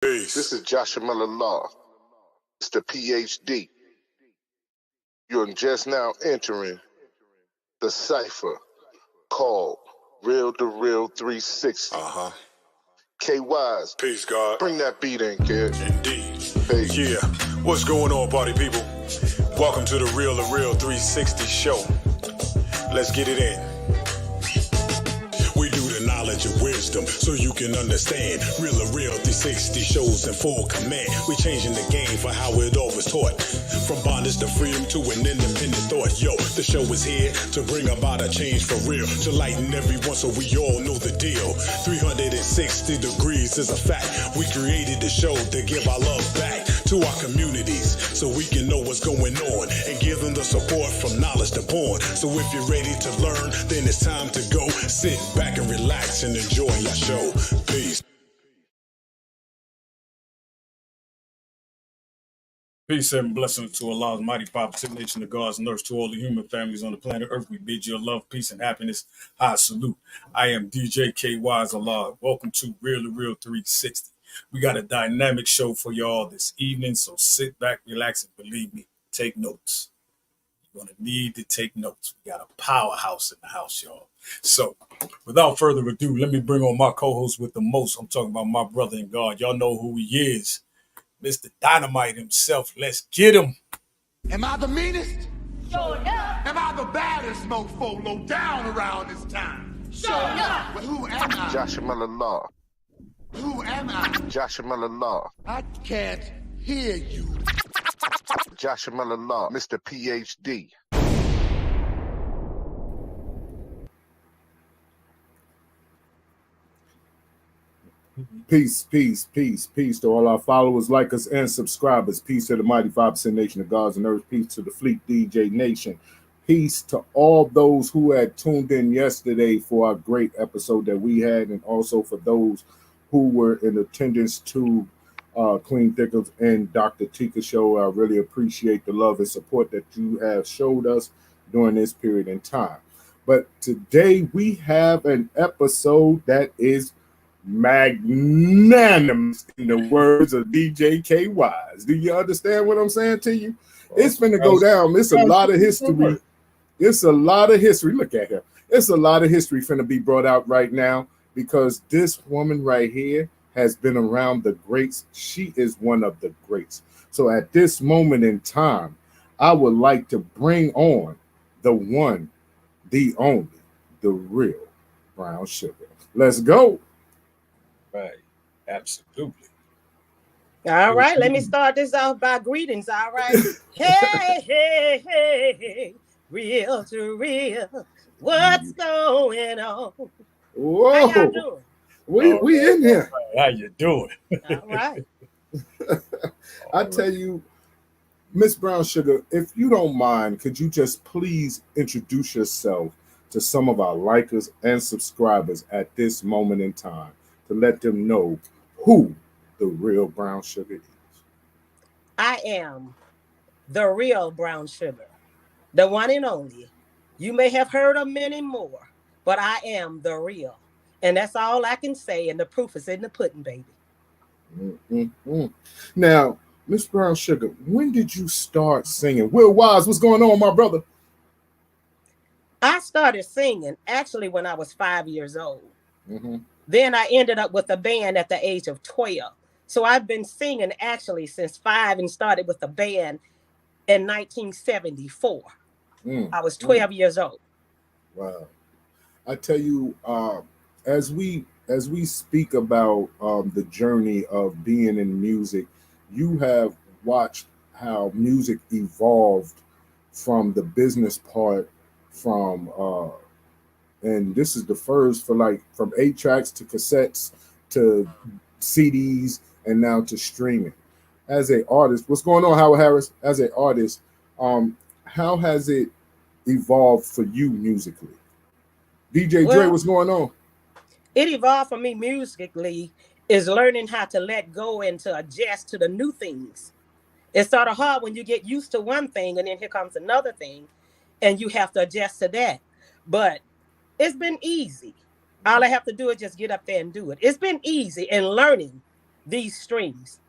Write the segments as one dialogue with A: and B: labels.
A: Peace.
B: This is Joshua Miller Law. It's the PhD. You're just now entering the cipher called Real2reel360. K-Wise.
A: Peace, God.
B: Bring that beat in, kid.
A: Indeed.
B: Peace.
A: Yeah. What's going on, party people? Welcome to the Real2reel360 show. Let's get it in. We do the knowledge of wisdom so you can understand. Real2reel360 shows in full command. We changing the game for how it always taught. From bondage to freedom to an independent thought. Yo, the show is here to bring about a change for real. To lighten everyone so we all know the deal. 360 degrees is a fact. We created the show to give our love back to our communities so we can know what's going on and give them the support from knowledge to born. So if you're ready to learn, then it's time to go. Sit back and relax and enjoy your show. Peace.
C: Peace and blessings to Allah's mighty prophet, nation of God's nurse, to all the human families on the planet Earth. We bid you love, peace, and happiness. I salute. I am DJ K-Wise Allah. Welcome to Real2reel360. We got a dynamic show for y'all this evening, so sit back, relax, and believe me, take notes. You're going to need to take notes. We got a powerhouse in the house, y'all. So, without further ado, let me bring on my co-host with the most. I'm talking about my brother in God. Y'all know who he is. Mr. Dynamite himself. Let's get him.
D: Am I the meanest?
E: Sure enough.
D: Am I the baddest mofo low down around this time?
E: Sure enough.
D: But who am I?
B: Joshua Miller Law.
D: Who am I?
B: Joshua Miller Law.
D: I can't hear you.
B: Joshua Miller Law. Mr. PhD.
F: Peace, peace, peace, peace to all our followers, likers, and subscribers. Peace to the mighty 5% nation of gods and earth. Peace to the Fleet DJ Nation. Peace to all those who had tuned in yesterday for our great episode that we had, and also for those who were in attendance to Queen Thickles and Dr. Tika show. I really appreciate the love and support that you have showed us during this period in time. But today we have an episode that is magnanimous, in the words of DJ K-Wise. Do you understand what I'm saying to you? It's finna go down. It's a lot of history. It's a lot of history. Look at her. It's a lot of history finna be brought out right now, because this woman right here has been around the greats. She is one of the greats. So at this moment in time, I would like to bring on the one, the only, the real Brown Sugar. Let's go.
C: Right. Absolutely.
E: All right. Let me start this off by greetings. All right. Hey, hey, hey. Real to real. What's going on?
F: Whoa.
E: How y'all doing?
F: We in here.
C: How you doing?
E: All right.
F: I tell you, Miss Brown Sugar, if you don't mind, could you just please introduce yourself to some of our likers and subscribers at this moment in time, to let them know who the real Brown Sugar is?
E: I am the real Brown Sugar, the one and only. You may have heard of many more, but I am the real. And that's all I can say, and the proof is in the pudding, baby.
F: Now, Miss Brown Sugar, when did you start singing? Will Wise, what's going on, my brother?
E: I started singing actually when I was 5 years old.
F: Mm-hmm.
E: Then I ended up with a band at the age of 12. So I've been singing actually since 5 and started with a band in 1974. I was 12 years old.
F: Wow. I tell you, as we speak about the journey of being in music, you have watched how music evolved from the business part, and this is the first for like from 8 tracks to cassettes to CDs and now to streaming. As an artist, what's going on, Howard Harris? As an artist, how has it evolved for you musically? DJ Dre, what's going on?
E: It evolved for me musically is learning how to let go and to adjust to the new things. It's sort of hard when you get used to one thing and then here comes another thing and you have to adjust to that. But it's been easy. All I have to do is just get up there and do it. It's been easy and learning these streams.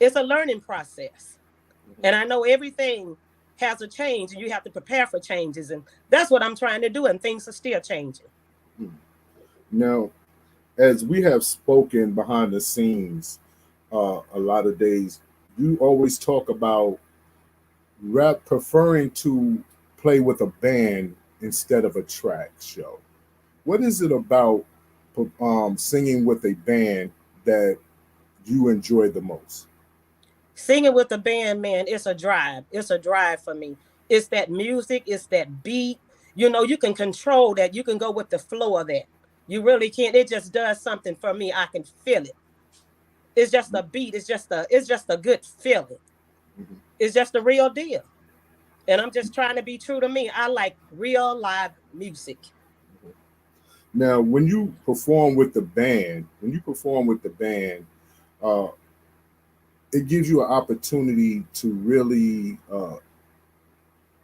E: It's a learning process. And I know everything has a change and you have to prepare for changes. And that's what I'm trying to do. And things are still changing.
F: Now, as we have spoken behind the scenes a lot of days, you always talk about rap preferring to play with a band instead of a track show. What is it about singing with a band that you enjoy the most?
E: Singing with the band, man, it's a drive. It's a drive for me. It's that music, it's that beat. You know, you can control that. You can go with the flow of that. You really can't. It just does something for me. I can feel it. It's just a beat. It's just a good feeling.
F: Mhm.
E: It's just the real deal. And I'm just trying to be true to me. I like real live music.
F: Now, when you perform with the band, uh, it gives you an opportunity to really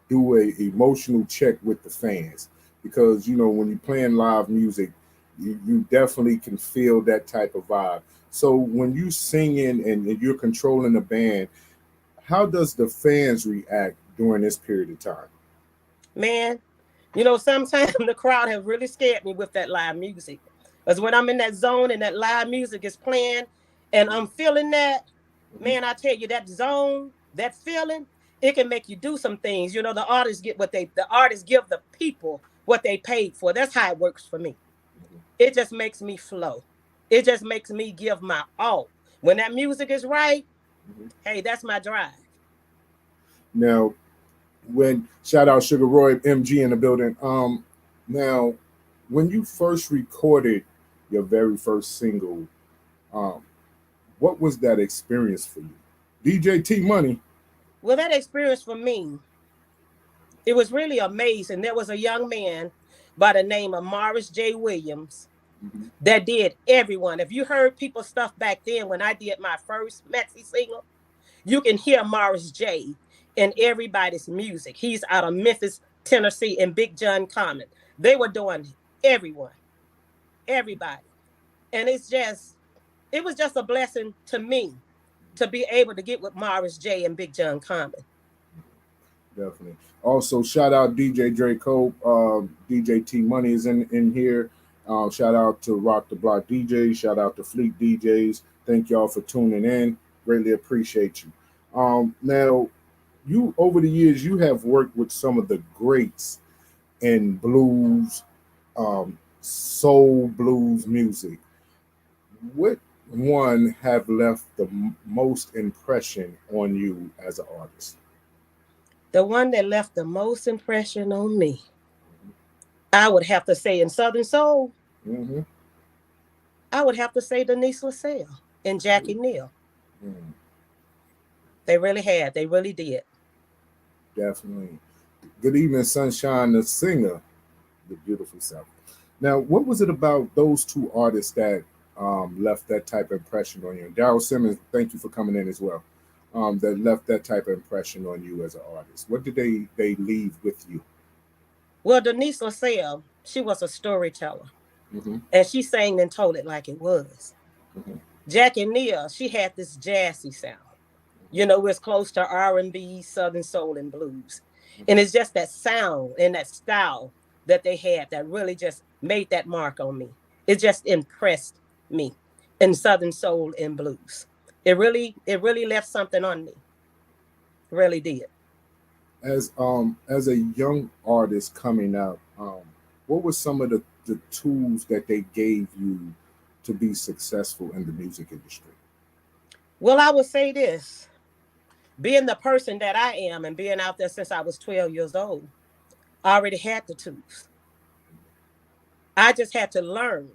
F: do a emotional check with the fans, because you know when you're playing live music, you definitely can feel that type of vibe. So when you singing and you're controlling the band, how does the fans react during this period of time?
E: Man, you know, sometimes the crowd have really scared me with that live music. Because when I'm in that zone and that live music is playing and I'm feeling that,
F: Mhm.
E: man, I tell you, that zone, that feeling, it can make you do some things. You know, the artists give the people what they paid for. That's how it works for me. It just makes me flow. It just makes me give my all. When that music is right,
F: Mhm.
E: hey, that's my drive.
F: Now, when shout out Sugar Roy MG in the building. Now, when you first recorded your very first single, um, what was that experience for you? DJ T Money.
E: Well, that experience for me, it was really amazing. There was a young man by the name of Morris J. Williams
F: Mhm.
E: that did everyone. If you heard people's stuff back then when I did my first maxi single, you can hear Morris J. in everybody's music. He's out of Memphis, Tennessee, and Big John Common. They were doing everyone, everybody. And it was just a blessing to me to be able to get with Morris J. and Big John Common.
F: Definitely. Also, shout out DJ Dre Cope. DJ T Money is in here. Shout out to Rock the Block DJs. Shout out to Fleet DJs. Thank y'all for tuning in. Greatly appreciate you. Now, you over the years you have worked with some of the greats in blues, soul blues music. What one have left the most impression on you as an artist?
E: The one that left the most impression on me, I would have to say in Southern Soul,
F: Mm-hmm.
E: I would have to say Denise LaSalle and Jackie Neal.
F: Mm,
E: They really had. They really did.
F: definitely. Good evening, Sunshine, the singer, the beautiful self. Now, what was it about those two artists that left that type of impression on you? And Daryl Simmons, thank you for coming in as well. That left that type of impression on you as an artist. What did they leave with you?
E: Well, Denise LaSalle, she was a storyteller,
F: Mm-hmm.
E: and she sang and told it like it was.
F: Mm-hmm.
E: Jackie Neal, she had this jazzy sound. You know, it's close to R&B, Southern Soul, and blues. And it's just that sound and that style that they had that really just made that mark on me. It just impressed me in Southern Soul and blues. It really left something on me. Really did.
F: As a young artist coming up, what were some of the tools that they gave you to be successful in the music industry?
E: Well, I would say this, being the person that I am and being out there since I was 12 years old, I already had the tools. I just had to learn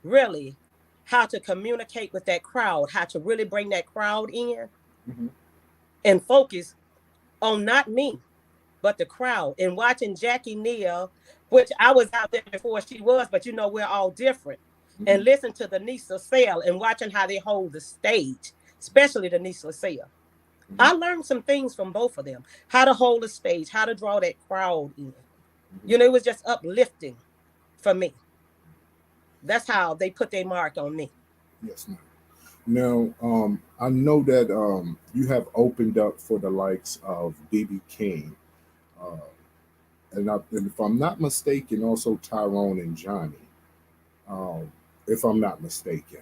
E: really how to communicate with that crowd, how to really bring that crowd in
F: Mm-hmm.
E: and focus on not me, but the crowd. And watching Jackie Neal, which I was out there before she was, but you know, we're all different.
F: Mm-hmm.
E: And listen to the Nisa Sale and watching how they hold the stage, especially the Nisa Sale.
F: Mm-hmm.
E: I learned some things from both of them, how to hold the stage, how to draw that crowd in.
F: Mm-hmm.
E: You know, it was just uplifting for me. That's how they put their mark on me.
F: Yes, ma'am. Now, I know that you have opened up for the likes of BB King, uh, and if I'm not mistaken, also Tyrone and Johnny. Um, if I'm not mistaken,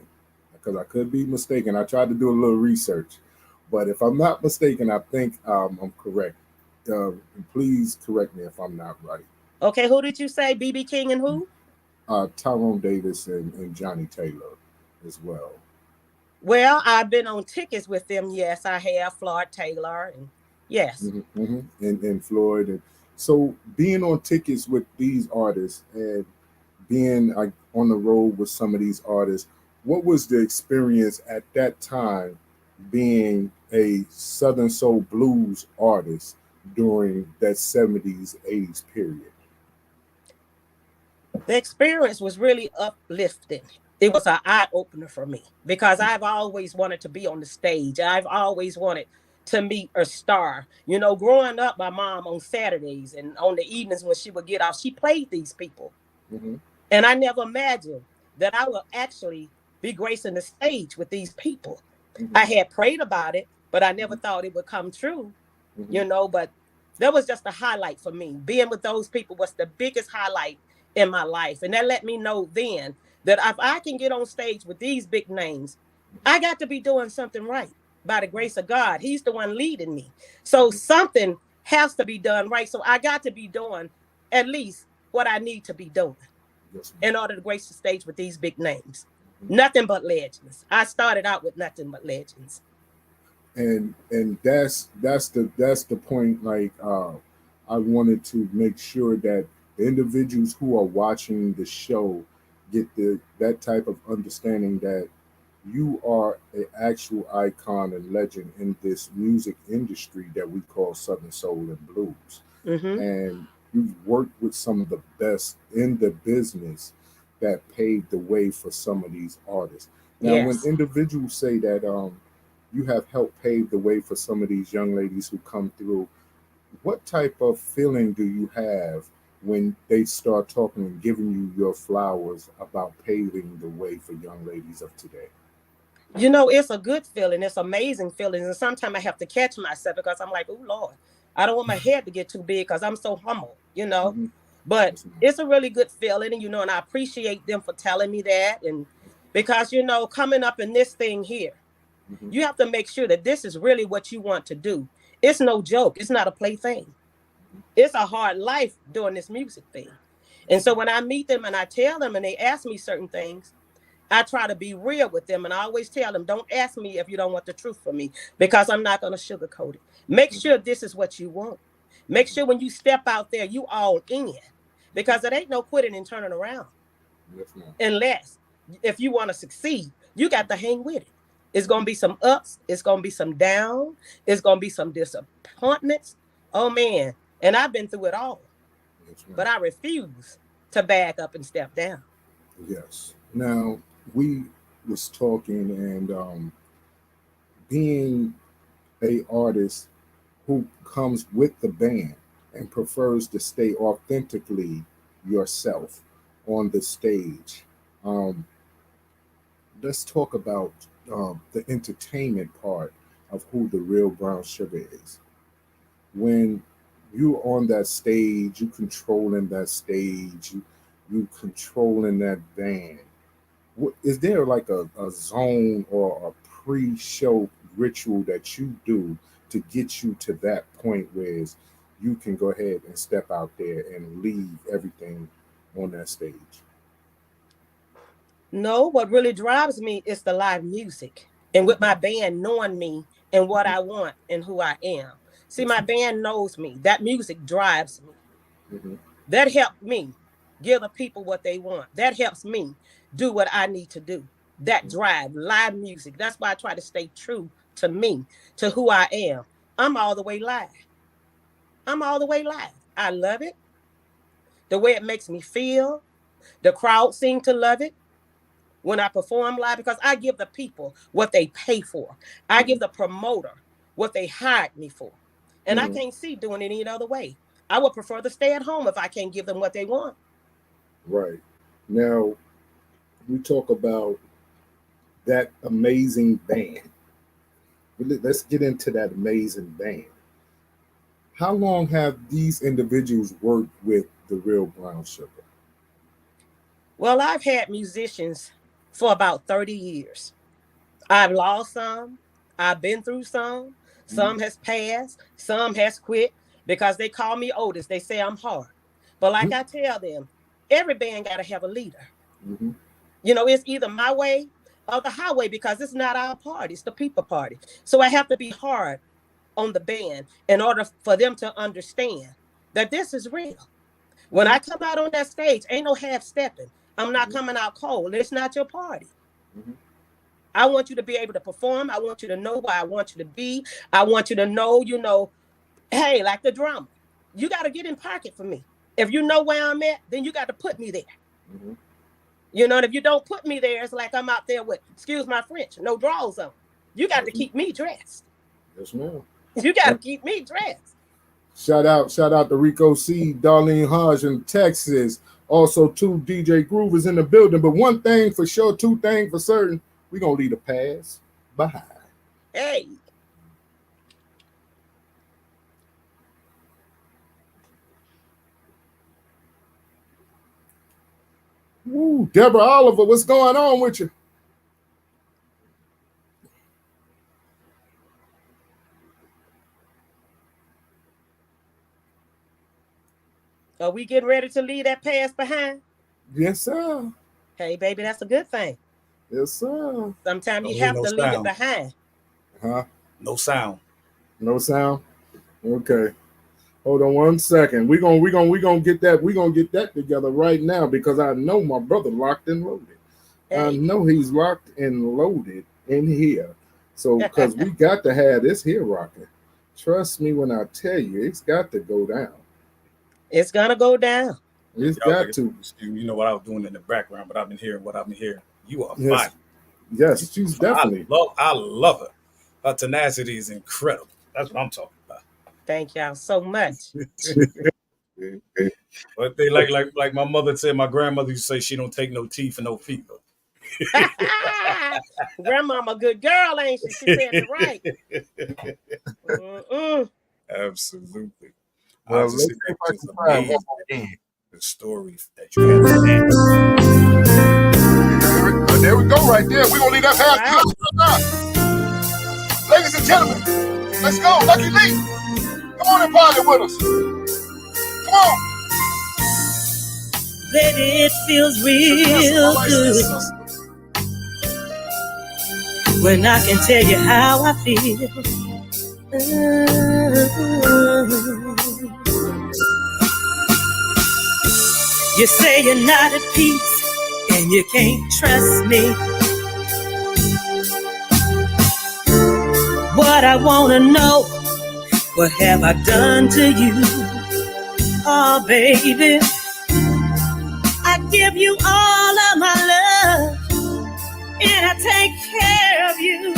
F: because I could be mistaken. I tried to do a little research, but if I'm not mistaken, I think I'm correct. Please correct me if I'm not right.
E: Okay, who did you say? BB King and who?
F: Tyrone Davis and Johnny Taylor as well.
E: Well, I've been on tickets with them. Yes, I have. Floyd Taylor, and yes.
F: In Floyd. And so being on tickets with these artists and being on the road with some of these artists, what was the experience at that time being a Southern Soul blues artist during that 70s, 80s period?
E: The experience was really uplifting. It was an eye opener for me because I've always wanted to be on the stage. I've always wanted to meet a star. You know, growing up, my mom on Saturdays and on the evenings when she would get off, she played these people.
F: Mm-hmm.
E: And I never imagined that I would actually be gracing the stage with these people.
F: Mm-hmm.
E: I had prayed about it, but I never thought it would come true,
F: Mm-hmm.
E: but that was just a highlight for me. Being with those people was the biggest highlight in my life. And that let me know then that if I can get on stage with these big names, I got to be doing something right by the grace of God. He's the one leading me. So something has to be done right. So I got to be doing at least what I need to be doing
F: Yes,
E: in order to grace the stage with these big names. Nothing but legends. I started out with nothing but legends.
F: and that's the point. Like I wanted to make sure that the individuals who are watching the show get that type of understanding that you are an actual icon and legend in this music industry that we call Southern Soul and Blues.
E: Mm-hmm.
F: And you've worked with some of the best in the business that paved the way for some of these artists. Now, when
E: Yes.
F: individuals say that you have helped pave the way for some of these young ladies who come through, what type of feeling do you have when they start talking and giving you your flowers about paving the way for young ladies of today?
E: It's a good feeling. It's amazing feeling. And sometimes I have to catch myself because I'm like, oh, Lord, I don't want my head to get too big because I'm so humble.
F: Mm-hmm.
E: But
F: Yes, ma'am.
E: it's a really good feeling. And I appreciate them for telling me that. And because, coming up in this thing here,
F: Mm-hmm.
E: you have to make sure that this is really what you want to do. It's no joke. It's not a plaything. It's a hard life doing this music thing. And so when I meet them and I tell them and they ask me certain things, I try to be real with them. And I always tell them, don't ask me if you don't want the truth from me, because I'm not going to sugarcoat it. Make sure this is what you want. Make sure when you step out there, you all in, because it ain't no quitting and turning around.
F: Yes, ma'am.
E: Unless if you want to succeed, you got to hang with it. It's going to be some ups. It's going to be some down. It's going to be some disappointments. Oh, man. And I've been through it all,
F: Yes, ma'am.
E: but I refuse to back up and step down.
F: Yes. Now we was talking and being a artist who comes with the band and prefers to stay authentically yourself on the stage. Um, let's talk about the entertainment part of who the real brown sugar is. When you're on that stage, you controlling that stage, you controlling that band. Is there like a zone or a pre-show ritual that you do to get you to that point where you can go ahead and step out there and leave everything on that stage?
E: No, what really drives me is the live music. And with my band knowing me and what I want and who I am. See,
F: Yes,
E: my
F: ma'am.
E: band knows me. That music drives me.
F: Mm-hmm.
E: That helps me give the people what they want. That helps me do what I need to do. That drive, live music. That's why I try to stay true to me, to who I am. I'm all the way live. I'm all the way live. I love it. The way it makes me feel. The crowd seem to love it when I perform live because I give the people what they pay for. I
F: Mm-hmm.
E: give the promoter what they hired me for. And I
F: Mm-hmm.
E: can't see doing it any other way. I would prefer to stay at home if I can't give them what they want.
F: Right. Now, we talk about that amazing band. Let's get into that amazing band. How long have these individuals worked with the Real Brown Sugar?
E: Well, I've had musicians for about 30 years. I've lost some. I've been through some. Some has passed. Some has quit because they call me Otis. They say I'm hard. But like I tell them, every band got to have a leader.
F: Mm-hmm.
E: You know, it's either my way or the highway because it's not our party. It's the people party. So I have to be hard on the band in order for them to understand that this is real. When I come out on that stage, ain't no half stepping. I'm not coming out cold. It's not your party.
F: Mm-hmm.
E: I want you to be able to perform. I want you to know where I want you to be. I want you to know, hey, like the drummer, you got to get in pocket for me. If you know where I'm at, then you got to put me there.
F: Mm-hmm.
E: And if you don't put me there, it's like I'm out there with, excuse my French, no drawers on. You got to keep me dressed.
F: Yes, ma'am.
E: You got to keep me dressed.
F: Shout out to Rico C, Darlene Hodge in Texas. Also, 2 DJ Groovers in the building. But one thing for sure, 2 things for certain, we're going to leave the past behind.
E: Hey.
F: Woo, Deborah Oliver, what's going on with you?
E: Are we getting ready to leave that past behind?
F: Yes, sir.
E: Hey, baby, that's a good thing.
F: Yes, sir.
E: Sometimes you have to leave it behind.
F: Huh?
C: No sound.
F: No sound? Okay. Hold on 1 second. We're gonna get that together right now because I know my brother locked and loaded. Hey. I know he's locked and loaded in here. So because we got to have this here rocking. Trust me when I tell you, it's got to go down.
E: It's gonna go down.
F: It's got to.
C: You know what I was doing in the background, but I've been hearing what I've been hearing. You are
F: fine. Yes, she's definitely.
C: I love her. Her tenacity is incredible. That's what I'm talking about.
E: Thank y'all so much.
C: But they like my mother said, my grandmother used to say she don't take no tea for no fever.
E: Grandmama, good girl, ain't she? She said it right.
C: Absolutely.
F: Well, let's see if I can find one more
C: the story that you have today.
F: There we go, right there. We're gonna leave that past. Ladies and gentlemen, let's go, Lucky Lee. Come on and party with us. Come on.
G: Baby, it feels real good when I can tell you how I feel. You say you're not at peace and you can't trust me. What I wanna know, what have I done to you? Oh, baby, I give you all of my love and I take care of you.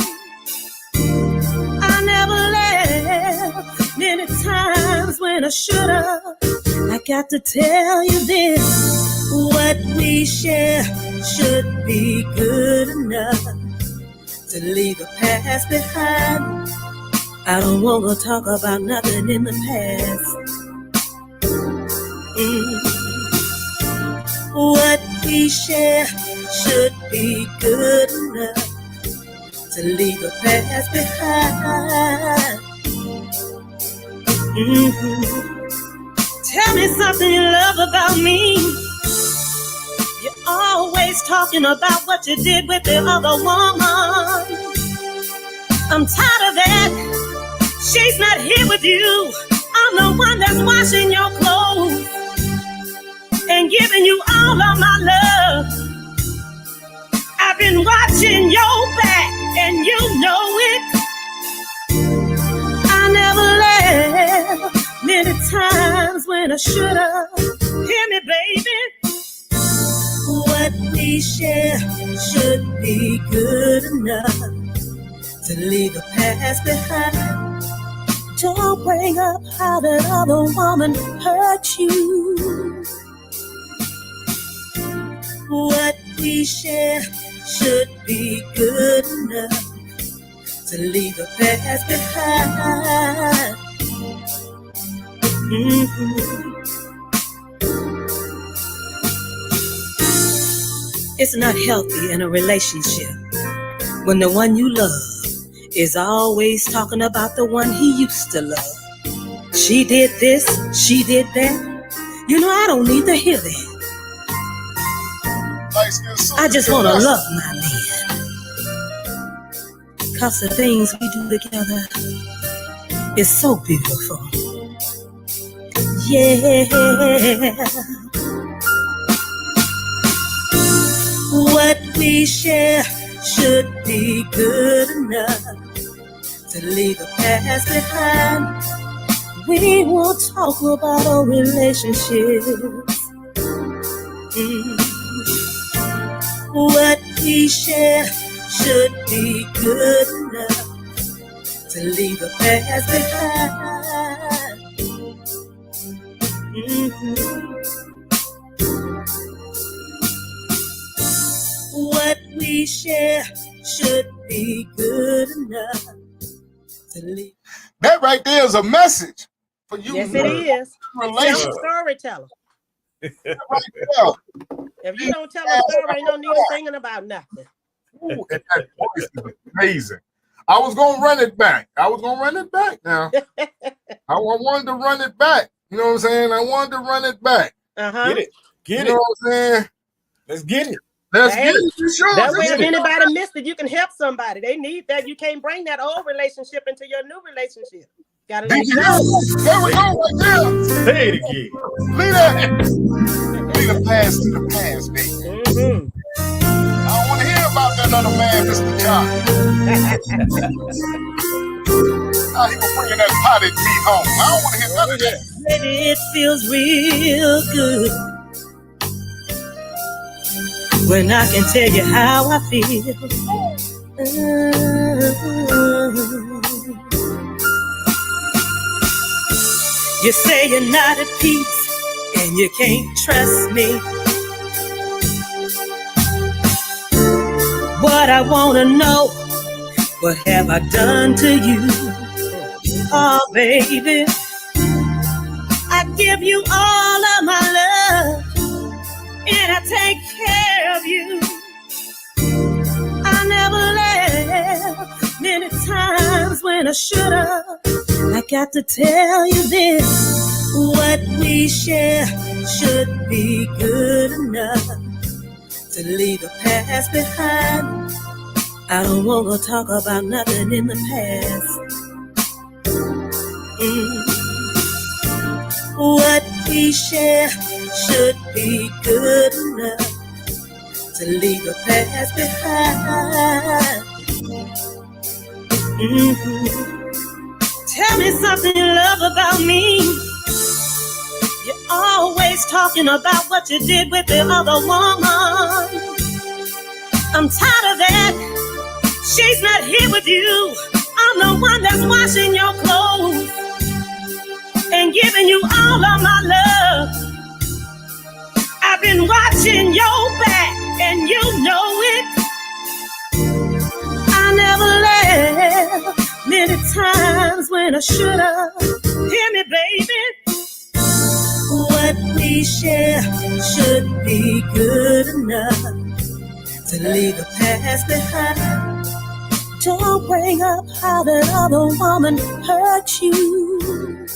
G: I never left many times when I should've. I got to tell you this, what we share should be good enough to leave the past behind. I don't want to talk about nothing in the past. What we share should be good enough to leave the past behind. Tell me something you love about me. You're always talking about what you did with the other woman. I'm tired of that. She's not here with you. I'm the one that's washing your clothes and giving you all of my love. I've been watching your back and you know it. I never left many times when I should've. Hear me, baby. What we share should be good enough to leave the past behind. Don't bring up how that other woman hurt you. What we share should be good enough to leave the past behind. It's not healthy in a relationship when the one you love is always talking about the one he used to love. She did this, she did that. You know, I don't need to hear that. I just want to love my man. Cause the things we do together is so beautiful. Yeah. What we share should be good enough to leave the past behind. We won't talk about our relationships. What we share should be good enough to leave the past behind. What we share should be good enough to leave.
F: That right there is a message for you.
E: Yes, it is. Tell a storyteller.
F: Right there.
E: If you don't tell a story, ain't no need of singing about nothing.
F: Ooh, and that voice is amazing. I was gonna run it back. Now. I wanted to run it back. You know what I'm saying? I wanted to run it back.
C: Get it.
F: You know what I'm saying?
C: Let's get it.
F: Let's get it. Sure.
E: That way, if anybody missed it, you can help somebody. They need that. You can't bring that old relationship into your new relationship. Gotta let it go.
F: There we go, right there.
C: Say it again.
F: Leave that. Leave the past to the past, baby. I don't want to hear about that other man, Mr. John. Now he was bringing that potted meat home. I don't want to hear none of that.
G: Baby, it feels real good when I can tell you how I feel. You say you're not at peace and you can't trust me. What I want to know, what have I done to you? Oh, baby, I give you all of my love and I take care of you. I never left many times when I should have. I got to tell you this, what we share should be good enough to leave the past behind. I don't want to talk about nothing in the past. What we share should be good enough to leave the past behind. Tell me something you love about me. You're always talking about what you did with the other woman. I'm tired of that. She's not here with you. I'm the one that's washing your clothes and giving you all of my love. I've been watching your back and you know it. I never left many times when I should have. Hear me, baby. What we share should be good enough to leave the past behind. Don't bring up how that other woman hurt you.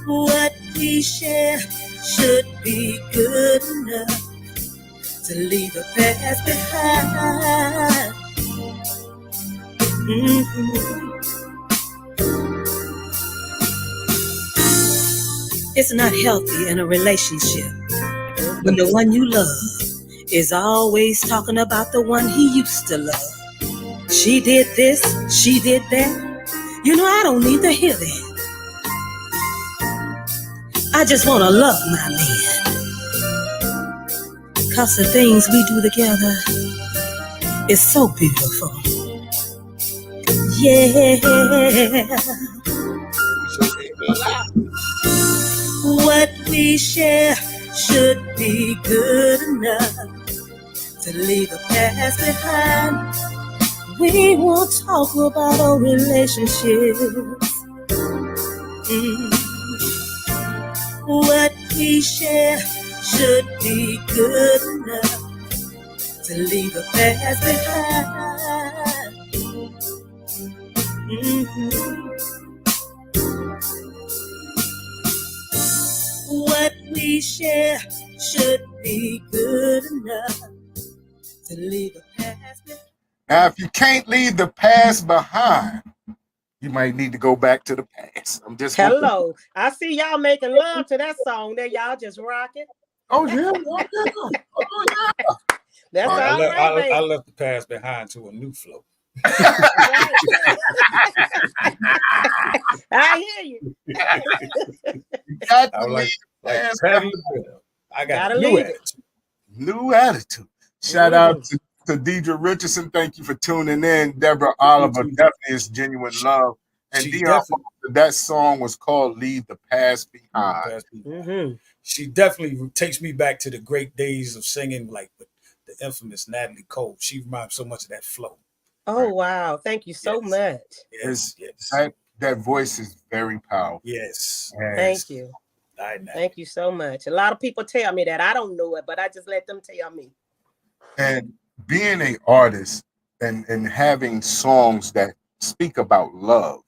G: What we share should be good enough to leave the past behind. It's not healthy in a relationship when the one you love is always talking about the one he used to love. She did this, she did that. You know, I don't need to hear that. I just want to love my man. Cause the things we do together is so beautiful. Yeah. What we share should be good enough to leave the past behind. We won't talk about our relationships. What we share should be good enough to leave the past behind. What we share should be good enough to leave the past behind.
F: Now, if you can't leave the past behind, you might need to go back to the past. I'm just
E: Hello. I see y'all making love to that song there. Y'all just rocking.
F: Oh yeah, oh yeah, oh yeah.
E: That's all right, baby.
C: I left the past behind to a new flow.
E: Right. I hear you.
F: You got to
C: I like
F: past
C: Patty LaBelle. I got
E: Gotta
C: a new
E: leave it.
C: attitude.
F: New attitude. Shout out to Deidre Richardson. Thank you for tuning in. Deborah Oliver definitely is genuine love. And Dion, that song was called "Leave the Past Behind."
C: She definitely takes me back to the great days of singing, like with the infamous Natalie Cole. She reminds so much of that flow.
E: Oh, wow. Thank you so much.
C: Yes.
F: That voice is very powerful.
C: Yes.
E: Thank you. Thank you so much. A lot of people tell me that. I don't know it, but I just let them tell me.
F: And being an artist and having songs that speak about love,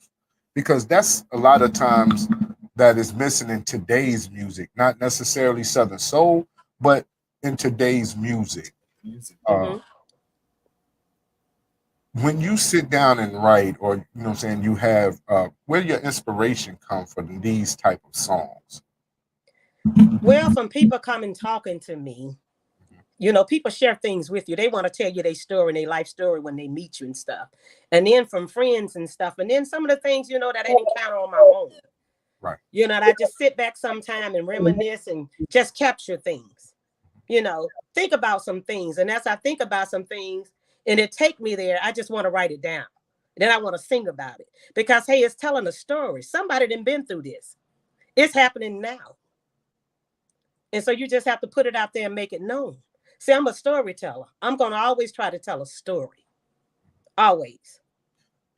F: because that's a lot of times that is missing in today's music, not necessarily Southern Soul, but in today's music. When you sit down and write, or you know what I'm saying, you have where your inspiration come from these type of songs?
E: Well, from people coming talking to me, you know, people share things with you. They want to tell you their story and their life story when they meet you and stuff. And then from friends and stuff. And then some of the things, you know, that I didn't encounter on my own.
F: Right.
E: You know, and I just sit back sometime and reminisce and just capture things. You know, think about some things. And as I think about some things and it take me there, I just want to write it down. Then I want to sing about it. Because, hey, it's telling a story. Somebody done been through this. It's happening now. And so you just have to put it out there and make it known. See, I'm a storyteller. I'm going to always try to tell a story. Always.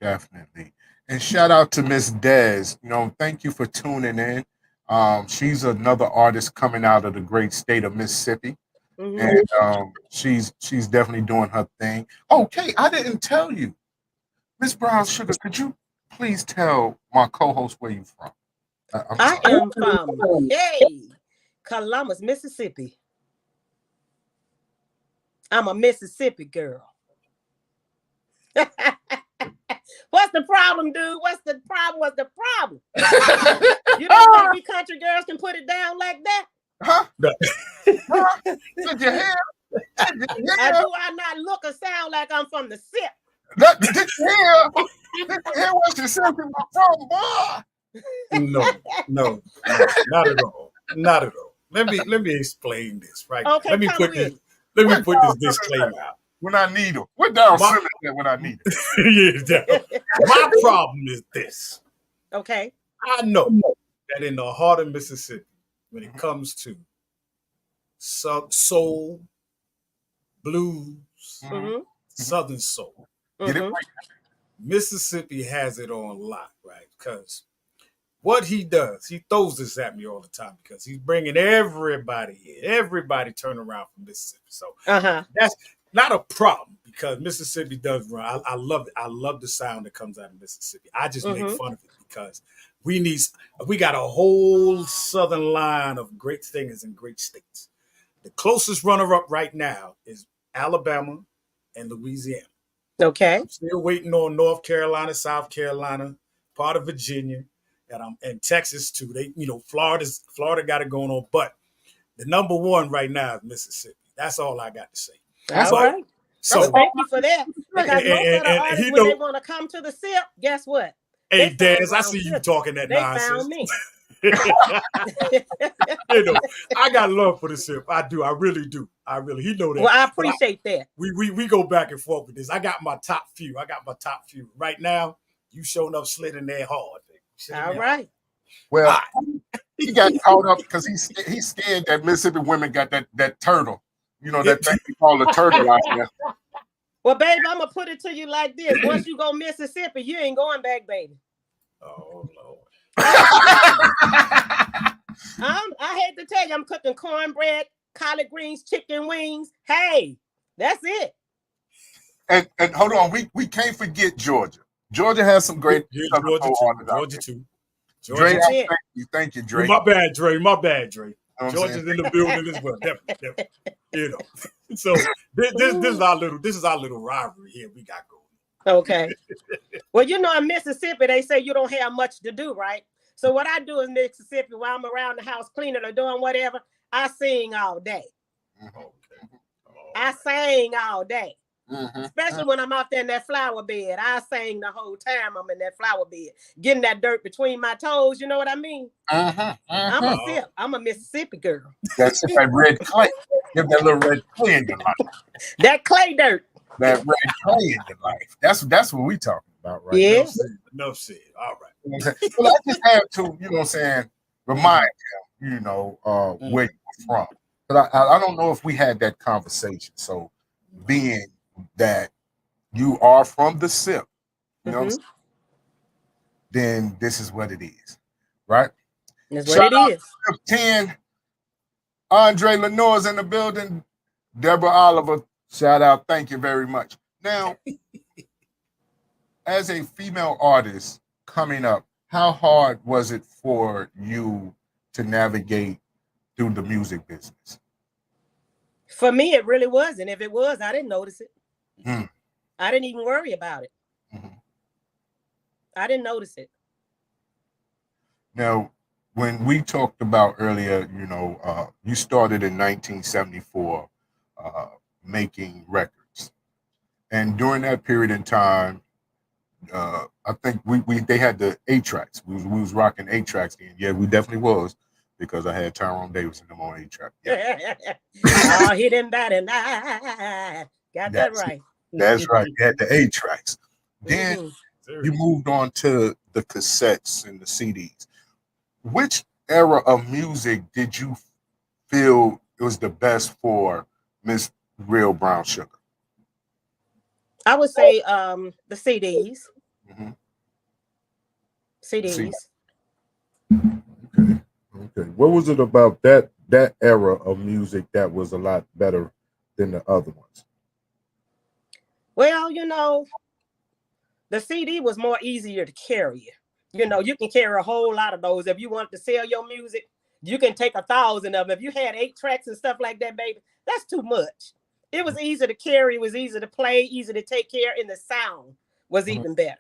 F: Definitely. And shout out to Miss Des. You know, thank you for tuning in. She's another artist coming out of the great state of Mississippi. And she's definitely doing her thing. Okay, I didn't tell you. Miss Brown Sugar, could you please tell my co-host where you from?
E: I am from Columbus, Mississippi. I'm a Mississippi girl. What's the problem, dude? What's the problem? You don't think we country girls can put it down like that?
F: Huh? Did you hear?
E: Do I not look or sound like I'm from the SIP?
F: Did you hear? Did you hear what she said from boy?
C: No, not at all. Not at all. Let me explain this, right?
E: Okay,
C: let me put this disclaimer out.
F: When I need her. What down when I need her?
C: My problem is this.
E: Okay.
C: I know that in the heart of Mississippi, when it comes to soul, blues, Southern soul, Mississippi has it on lock, right? Because what he does, he throws this at me all the time because he's bringing everybody in. Everybody turn around from Mississippi. So that's not a problem because Mississippi does run. I love it. I love the sound that comes out of Mississippi. I just make fun of it because we got a whole southern line of great singers and great states. The closest runner-up right now is Alabama and Louisiana.
E: Okay.
C: I'm still waiting on North Carolina, South Carolina, part of Virginia, and Texas too. They, Florida got it going on, but the number one right now is Mississippi. That's all I got to say.
E: All right. So thank you for that. Because most of the artists, when they want to come to the SIP, guess what?
C: Hey, Daz, I see you talking that nonsense.
E: Found me.
C: I got love for the SIP. I do. I really do. He know that.
E: Well, I appreciate that.
C: We go back and forth with this. I got my top few. Right now, you showing up slitting there hard.
E: All right.
F: Well, he got caught up because he's scared that Mississippi women got that turtle. you know, that thing we call a turtle out there.
E: Well, baby, I'm gonna put it to you like this: once you go Mississippi, you ain't going back, baby.
C: Oh Lord.
E: I hate to tell you, I'm cooking cornbread, collard greens, chicken wings. Hey, that's it.
F: And hold on, we can't forget Georgia. Georgia has some great
C: Georgia too.
F: Dre,
E: Georgia.
F: thank you, Dre.
C: My bad, Dre.
F: You know
C: Georgia's in the building as well. Definitely. You know. So this is our little rivalry here we got going.
E: Okay. Well, you know, in Mississippi, they say you don't have much to do, right? So what I do in Mississippi, while I'm around the house cleaning or doing whatever, I sing all day.
C: Okay.
E: I sing all day.
F: Mm-hmm.
E: Especially when I'm out there in that flower bed. I sing the whole time I'm in that flower bed, getting that dirt between my toes. You know what I mean? I'm a Mississippi girl.
F: That's that red clay. Give that little red clay in your life.
E: That clay dirt.
F: That red clay in your life. That's what we talking about, right?
E: Yeah.
C: No said. All right.
F: You know well, I just have to, you know what I'm saying, remind him, you know, where you're from. But I don't know if we had that conversation. So being that you are from the SIP, you know, then this is what it is, right?
E: That's what it is.
F: 10, Andre Lenore's in the building. Deborah Oliver, shout out. Thank you very much. Now, as a female artist coming up, how hard was it for you to navigate through the music business?
E: For me, it really wasn't. If it was, I didn't notice it. I didn't even worry about it. I didn't notice it.
F: Now, when we talked about earlier, you know, you started in 1974 making records. And during that period in time, I think they had the 8-tracks. We was rocking 8-tracks then. Yeah, we definitely was, because I had Tyrone Davis in them on 8-track. Yeah.
E: Oh, he didn't bat and I got that right.
F: That's right. You had the 8-tracks. Then you moved on to the cassettes and the CDs. Which era of music did you feel was the best for Miss Real Brown Sugar?
E: I would say the CDs. CDs.
F: Okay. What was it about that era of music that was a lot better than the other ones?
E: Well, you know, the CD was more easier to carry. You know, you can carry a whole lot of those. If you want to sell your music, you can take 1,000 of them. If you had 8 tracks and stuff like that, baby, that's too much. It was easy to carry. It was easy to play, easy to take care, and the sound was even better.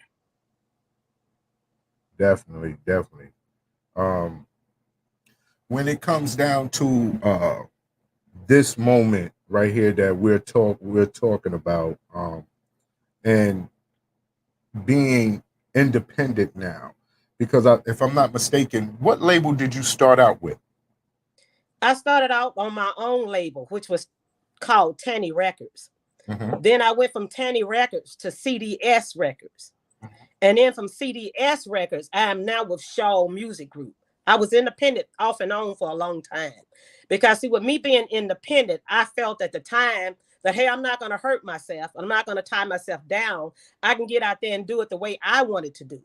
F: Definitely. When it comes down to this moment right here that we're talking about, and being independent now, because if I'm not mistaken, what label did you start out with?
E: I started out on my own label, which was called Tanny Records. Then I went from Tanny Records to CDS Records. And then from CDS Records, I am now with Shaw Music Group. I was independent off and on for a long time. Because see, with me being independent, I felt at the time that, hey, I'm not going to hurt myself. I'm not going to tie myself down. I can get out there and do it the way I wanted to do.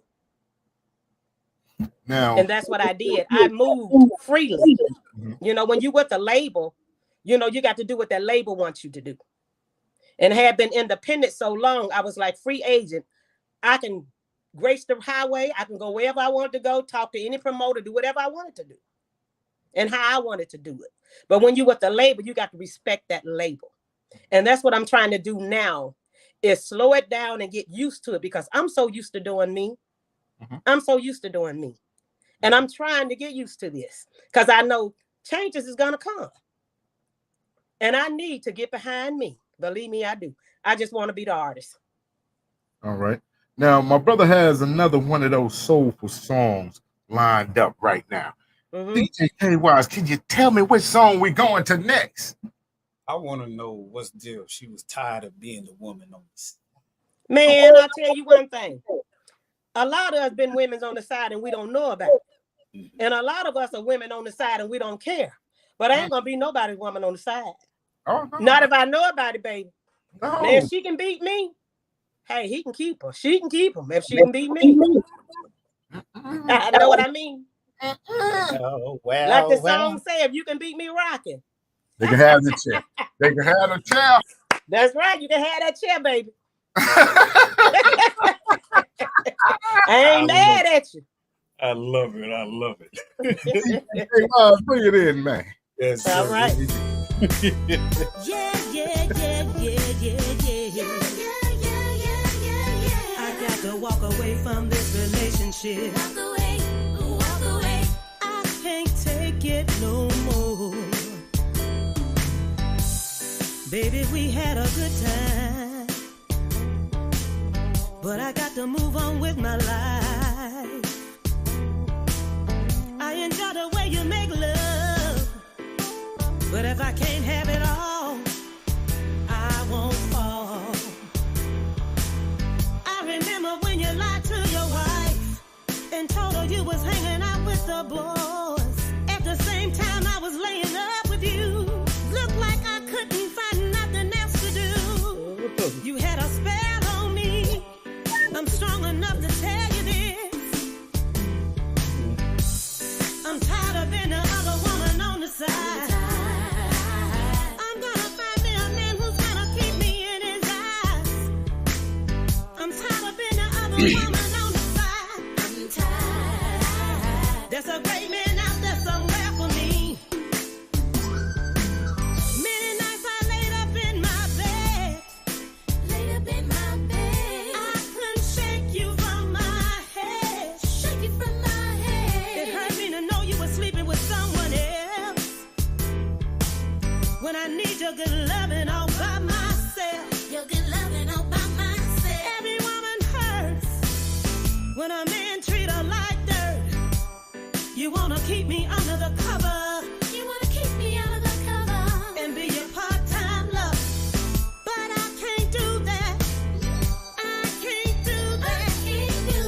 F: Now,
E: and that's what I did. I moved freely. You know, when you with the label, you know, you got to do what that label wants you to do. And had been independent so long, I was like free agent. I can grace the highway. I can go wherever I wanted to go, talk to any promoter, do whatever I wanted to do and how I wanted to do it. But when you with the label, you got to respect that label. And that's what I'm trying to do now, is slow it down and get used to it, because I'm so used to doing me. I'm so used to doing me. And I'm trying to get used to this, because I know changes is going to come. And I need to get behind me. Believe me, I do. I just want to be the artist.
F: All right. Now, my brother has another one of those soulful songs lined up right now. DJ K-Wise, can you tell me which song we're going to next?
C: I want to know what's the deal. She was tired of being the woman on this.
E: Man, I'll tell you one thing. A lot of us been women's on the side and we don't know about it. And a lot of us are women on the side and we don't care. But I ain't going to be nobody's woman on the side.
F: Oh, no.
E: Not if I know about it, baby.
F: No.
E: Now, if she can beat me, hey, he can keep her. She can keep him if she can beat me. I know what I mean.
F: Oh, well,
E: like the song say, if you can beat me rocking.
F: They can have the chair. They can have the chair.
E: That's right. You can have that chair, baby. I ain't mad at you.
C: I love it. I love it.
F: Hey, bring it in, man.
C: Yes,
E: all right.
G: I got to walk away from this relationship. Walk away. I can't take it no more. Baby, we had a good time, but I got to move on with my life. I enjoy the way you make love, but if I can't have it all, I won't fall. I remember when you lied to your wife and told her you was hanging out with the boys. At the same time I was laying up with you. Looked like I couldn't find nothing else to do. You had a spell on me. I'm strong enough to tell you this. I'm tired of being the other woman on the side. I'm gonna find me a man who's gonna keep me in his eyes. I'm tired of being the other woman on the side. I'm tired. There's a great man out there somewhere for me. Many nights I laid up in my bed. Laid up in my bed. I couldn't shake you from my head. Shake you from my head. It hurt me to know you were sleeping with someone else. When I need your good loving all by myself. Your good loving all by myself. Every woman hurts when a man treat her like dirt. You wanna keep me under the cover. You wanna keep me under the cover. And be your part-time love. But I can't do that. I can't do that.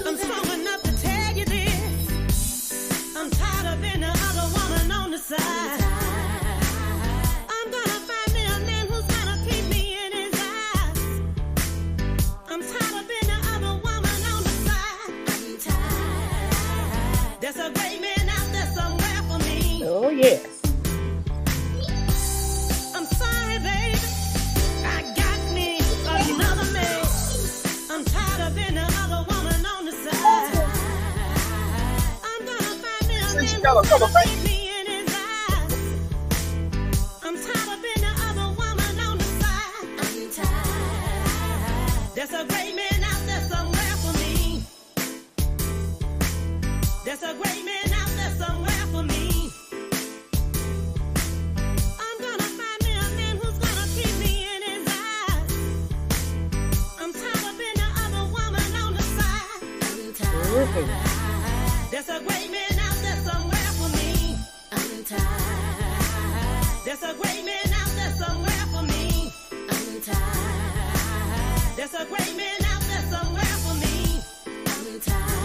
G: I'm strong enough to tell you this. I'm tired of being the other woman on the side. I'm gonna find me a man who's gonna keep me in his eyes. I'm tired of being the other woman on the side. I'm tired. There's a great man out there somewhere for me.
E: Oh, yes.
G: I'm sorry, baby. I got me another man. I'm tired of being the other woman on the side. I'm gonna find me a man who's gonna keep me in his eyes. I'm tired of being the other woman on the side. I'm tired. There's a great man out there somewhere for me. There's a great man out there somewhere for me. I'm gonna find me a man who's gonna keep me in his eyes. I'm tired of being the other woman on the side. I'm tired. There's a great man out there somewhere for me. I'm tired. There's a great man out there somewhere for me. I'm tired. There's a great man out there somewhere for me. I'm tired.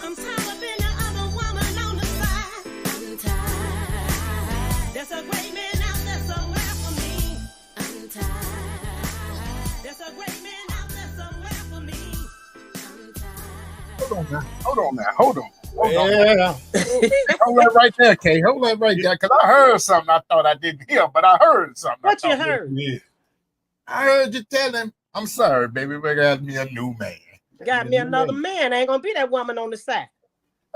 G: I'm tired of being the other woman on the side. I'm tired. There's a great man out there somewhere for me. I'm tired. There's a great man out there somewhere for me. I'm tired.
F: Hold on now. Hold on.
C: Yeah.
F: Hold that right there, Kay. Hold that right there. Because I heard something I thought I didn't hear, but I heard something.
E: What you heard?
C: Yeah.
F: I heard you tell him, I'm sorry, baby, we got me a new man.
E: Got me another man. I ain't gonna be that woman on the side.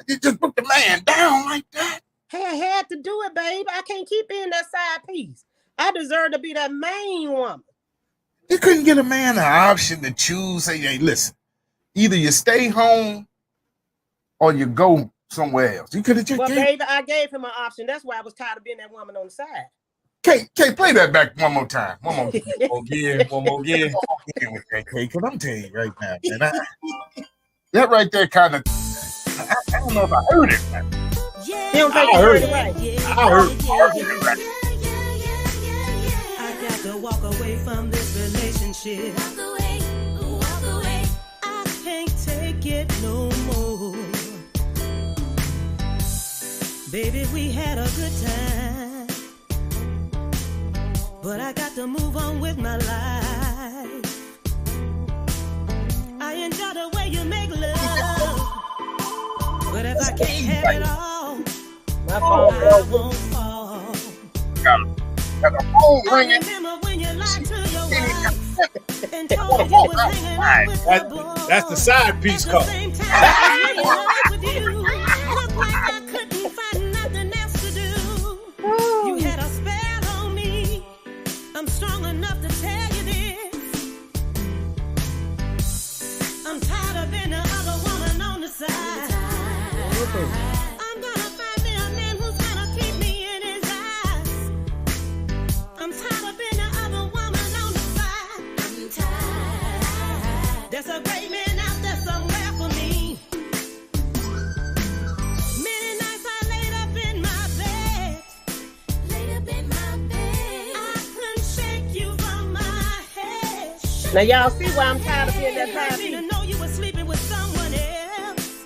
F: You just put the man down like that.
E: Hey, I had to do it, babe. I can't keep being that side piece. I deserve to be that main woman.
F: You couldn't get a man an option to choose. Say, hey, listen, either you stay home or you go somewhere else. You could have just
E: Well, baby, I gave him an option. That's why I was tired of being that woman on the side.
F: Kay, play that back one more time. One more time.
C: One more again.
F: With that, Kay, because I'm telling you right now, man, that right there kind of, I don't know if I heard it. Man.
E: He don't think
F: I heard it.
E: right.
F: I heard it right.
G: I got to walk away from this relationship. Walk away, walk away. I can't take it no more. Baby, we had a good time, but I got to move on with my life. I enjoy the way you make love, but if I can't have it all, I won't fall.
B: Got a phone
G: I
B: ringing.
G: remember when you lied to your wife and told her you was hanging out with the boys.
C: That's the side piece
G: At
C: call.
G: the same time, I was in love with you. Looked like I couldn't find nothing else to do. You had a spell on me. I'm strong enough to tell you this. I'm tired of being the other woman on the side. I'm gonna find me a man who's gonna keep me in his eyes. I'm tired of being the other woman on the side. I'm tired. There's a great man out there somewhere for me. Many nights I laid up in my bed. I couldn't shake you from my head.
E: Now y'all see why I'm tired of being that
G: You let me
E: happy.
G: know you were sleeping with someone else.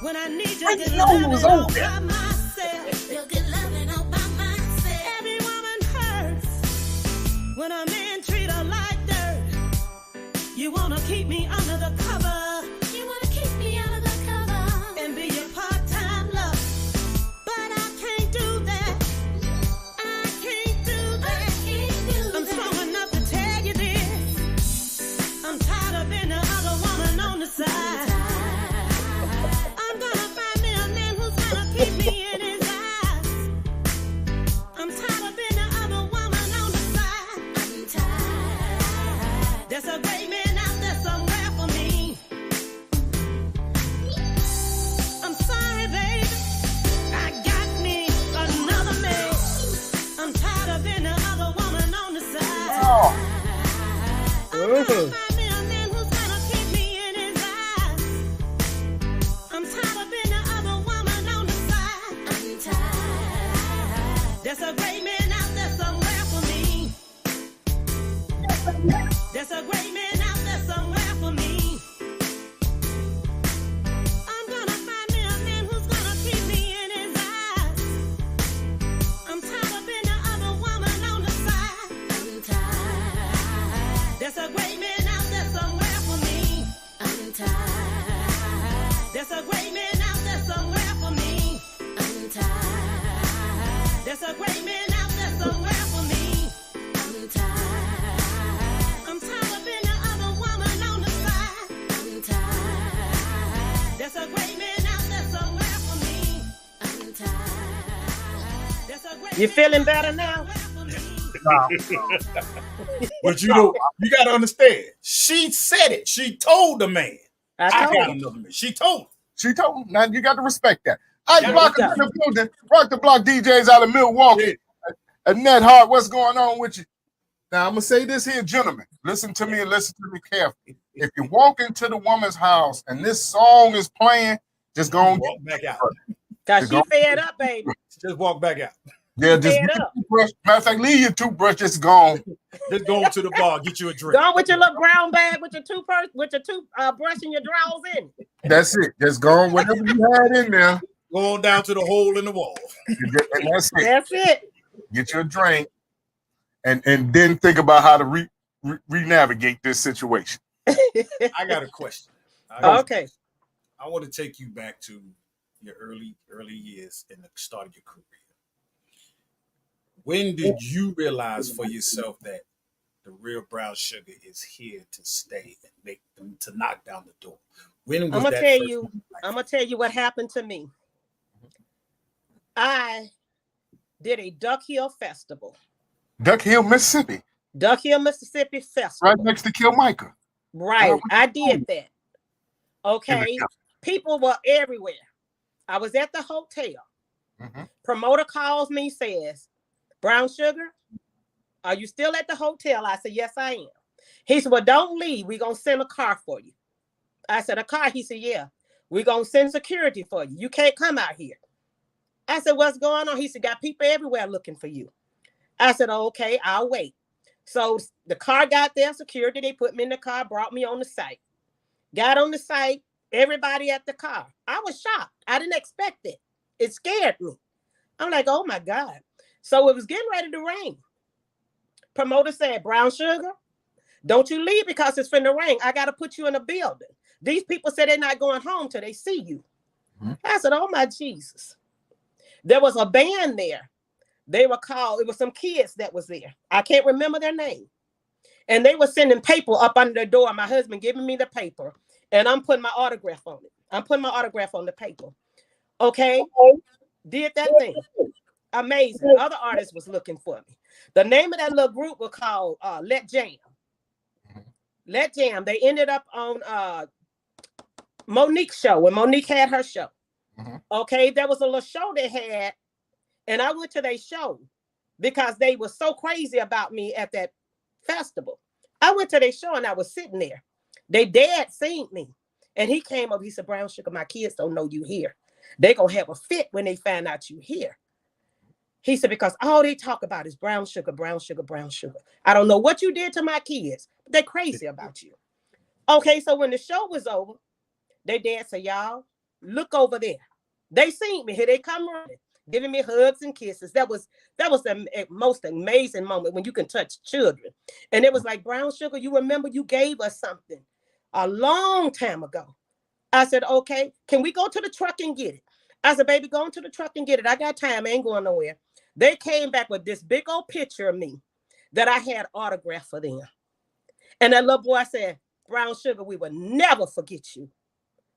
G: When I need you,
B: I
G: get
B: know who
G: loving
B: was
G: all
B: over there.
G: by myself. You get loving all by myself. Every woman hurts when a man treat her like dirt. You wanna keep me under the cover. You wanna keep me under the cover and be your part-time love. But I can't do that. I can't do that. I'm strong enough to tell you this. I'm tired of being the other woman on the side. I'm gonna find me a man who's gonna keep me in his eyes. I'm tired of being the other woman on the side. I'm tired. There's a great man out there somewhere for me. I'm sorry, baby. I got me another man. I'm tired of being the other woman on the side. I'm gonna find me a man who's gonna keep me in his eyes. I'm tired of being the other woman on the side. I'm tired. There's a great man out there somewhere for me. There's a great man out there somewhere for me. I'm gonna find me a man who's gonna keep me in his eyes. I'm tired of being the other woman on the side. I'm tired. There's a great man out there somewhere for me. I'm tired. There's a great man out there somewhere for me. I'm tired. There's a great man out there somewhere for me. I'm tired. I'm tired of being the other woman on the side. I'm tired. There's a great man out there somewhere for me. I'm tired. There's a great
E: You
G: man
E: feeling
G: out
E: better
G: there
E: now?
G: somewhere for me.
C: But you know, you got to understand. She said it. She told the man. I
E: I
C: got
E: told you.
C: another man. She told him.
F: She told him. Now you got to respect that. I
C: Yeah,
F: block
E: we
F: in the building. Rock the Block DJs out of Milwaukee. Annette Hart, what's going on with you? Now I'm gonna say this here, gentlemen. Listen to me and listen to me carefully. If you walk into the woman's house and this song is playing, just go on.
C: Walk back out.
E: Cause she fed up, baby.
C: Just walk back out.
F: Yeah, just
E: fed
F: leave
E: up.
F: your toothbrush. Matter of fact, leave your toothbrush. Just gone.
C: Just go to the bar, get you a drink.
E: Go with your little brown bag with your toothbrush, brush and your drawers in it.
F: That's it. Just gone. Whatever you had in there,
C: Go on down to the hole in the wall.
F: and that's it.
E: That's it.
F: Get your drink, and then think about how to re-navigate this situation.
C: I got a question.
E: Okay.
C: I want to take you back to your early years and the start of your career. When did you realize for yourself that the real brown sugar is here to stay and make them to knock down the door? When was
E: I'm gonna
C: that
E: tell
C: first
E: you.
C: moment?
E: I'm gonna tell you what happened to me. I did a Duck Hill Festival.
F: Duck Hill, Mississippi,
E: Duck Hill, Mississippi Festival.
F: right next to Kilmica.
E: Right. I did that. Okay.
F: In the-
E: People were everywhere. I was at the hotel.
F: Mhm.
E: Promoter calls me, says, Brown Sugar, are you still at the hotel? I said, yes, I am. He said, well, don't leave. We're going to send a car for you. I said, a car? He said, yeah. We're going to send security for you. You can't come out here. I said, what's going on? He said, got people everywhere looking for you. I said, oh, okay, I'll wait. So the car got there, security. They put me in the car, brought me on the site. Got on the site, everybody at the car. I was shocked. I didn't expect it. It scared me. I'm like, oh, my God. So it was getting ready to rain. Promoter said, Brown Sugar, don't you leave because it's finna rain. I got to put you in a building. These people said they're not going home till they see you. I said, oh, my Jesus. There was a band there. They were called, it was some kids that was there. I can't remember their name. And they were sending paper up under the door. My husband giving me the paper. And I'm putting my autograph on it. I'm putting my autograph on the paper. Okay? Did that thing. Amazing. Other artists was looking for me. The name of that little group was called Let Jam. Let Jam. They ended up on Monique's show when Monique had her show. Okay, there was a little show they had, and I went to their show because they were so crazy about me at that festival. I went to their show and I was sitting there. Their dad seen me, and he came up. He said, Brown Sugar, my kids don't know you here. They gonna have a fit when they find out you here. He said, because all they talk about is brown sugar, brown sugar, brown sugar. I don't know what you did to my kids, but they're crazy about you. Okay, so when the show was over, their dad said, y'all, look over there. They seen me. Here they come running, giving me hugs and kisses. That was the most amazing moment when you can touch children. And it was like, Brown Sugar, you remember you gave us something a long time ago. I said, okay, can we go to the truck and get it? I said, baby, go into the truck and get it. I got time. I ain't going nowhere. They came back with this big old picture of me that I had autographed for them. And that little boy said, Brown Sugar, we will never forget you.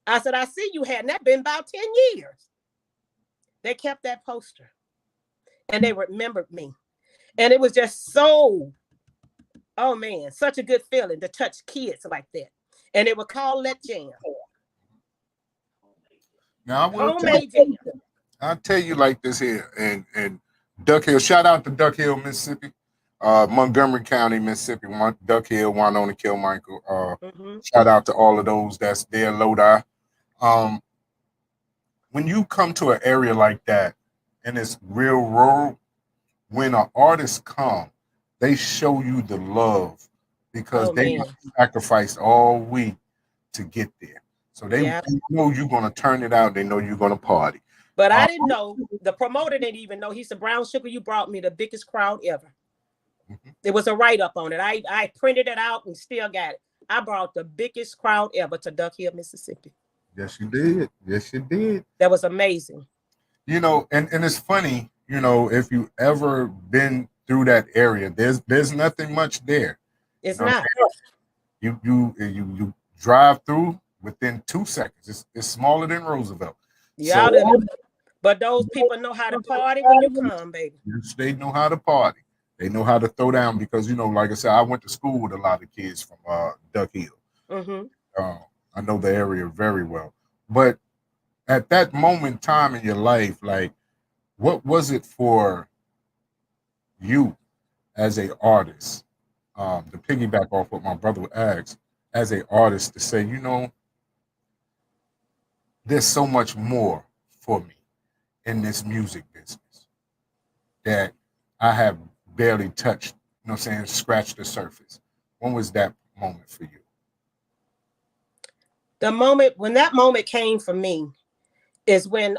E: I said, I see you hadn't that been about 10 years. They kept that poster and they remembered me. And it was just so, oh man, such a good feeling to touch kids like that. And it was called Let Jam.
F: Now,
E: Homemade jam.
F: I'll tell you like this here, and Duck Hill, shout out to Duck Hill, Mississippi, Montgomery County, Mississippi, Duck Hill, Winona, Kilmichael. Shout out to all of those that's there, Lodi. When you come to an area like that, and it's real rural, when an artist come, they show you the love because they sacrificed all week to get there. So they know you're going to turn it out. They know you're going to party.
E: But I didn't know. The promoter didn't even know. He said, Brown Sugar, you brought me the biggest crowd ever. There was a write-up on it. I printed it out and still got it. I brought the biggest crowd ever to Duck Hill, Mississippi.
F: Yes, you did. Yes, you did.
E: That was amazing.
F: You know, and it's funny, you know, if you ever been through that area, there's nothing much there.
E: It's not.
F: You drive through within 2 seconds. It's smaller than Roosevelt.
E: Yeah, so, but those people know how to party when you come, baby.
F: They know how to party. They know how to throw down because, you know, like I said, I went to school with a lot of kids from Duck Hill. I know the area very well. But at that moment in time in your life, like, what was it for you as an artist, to piggyback off what my brother asked, as an artist to say, you know, there's so much more for me in this music business that I have barely touched, you know what I'm saying, scratched the surface. When was that moment for you?
E: The moment, when that moment came for me is when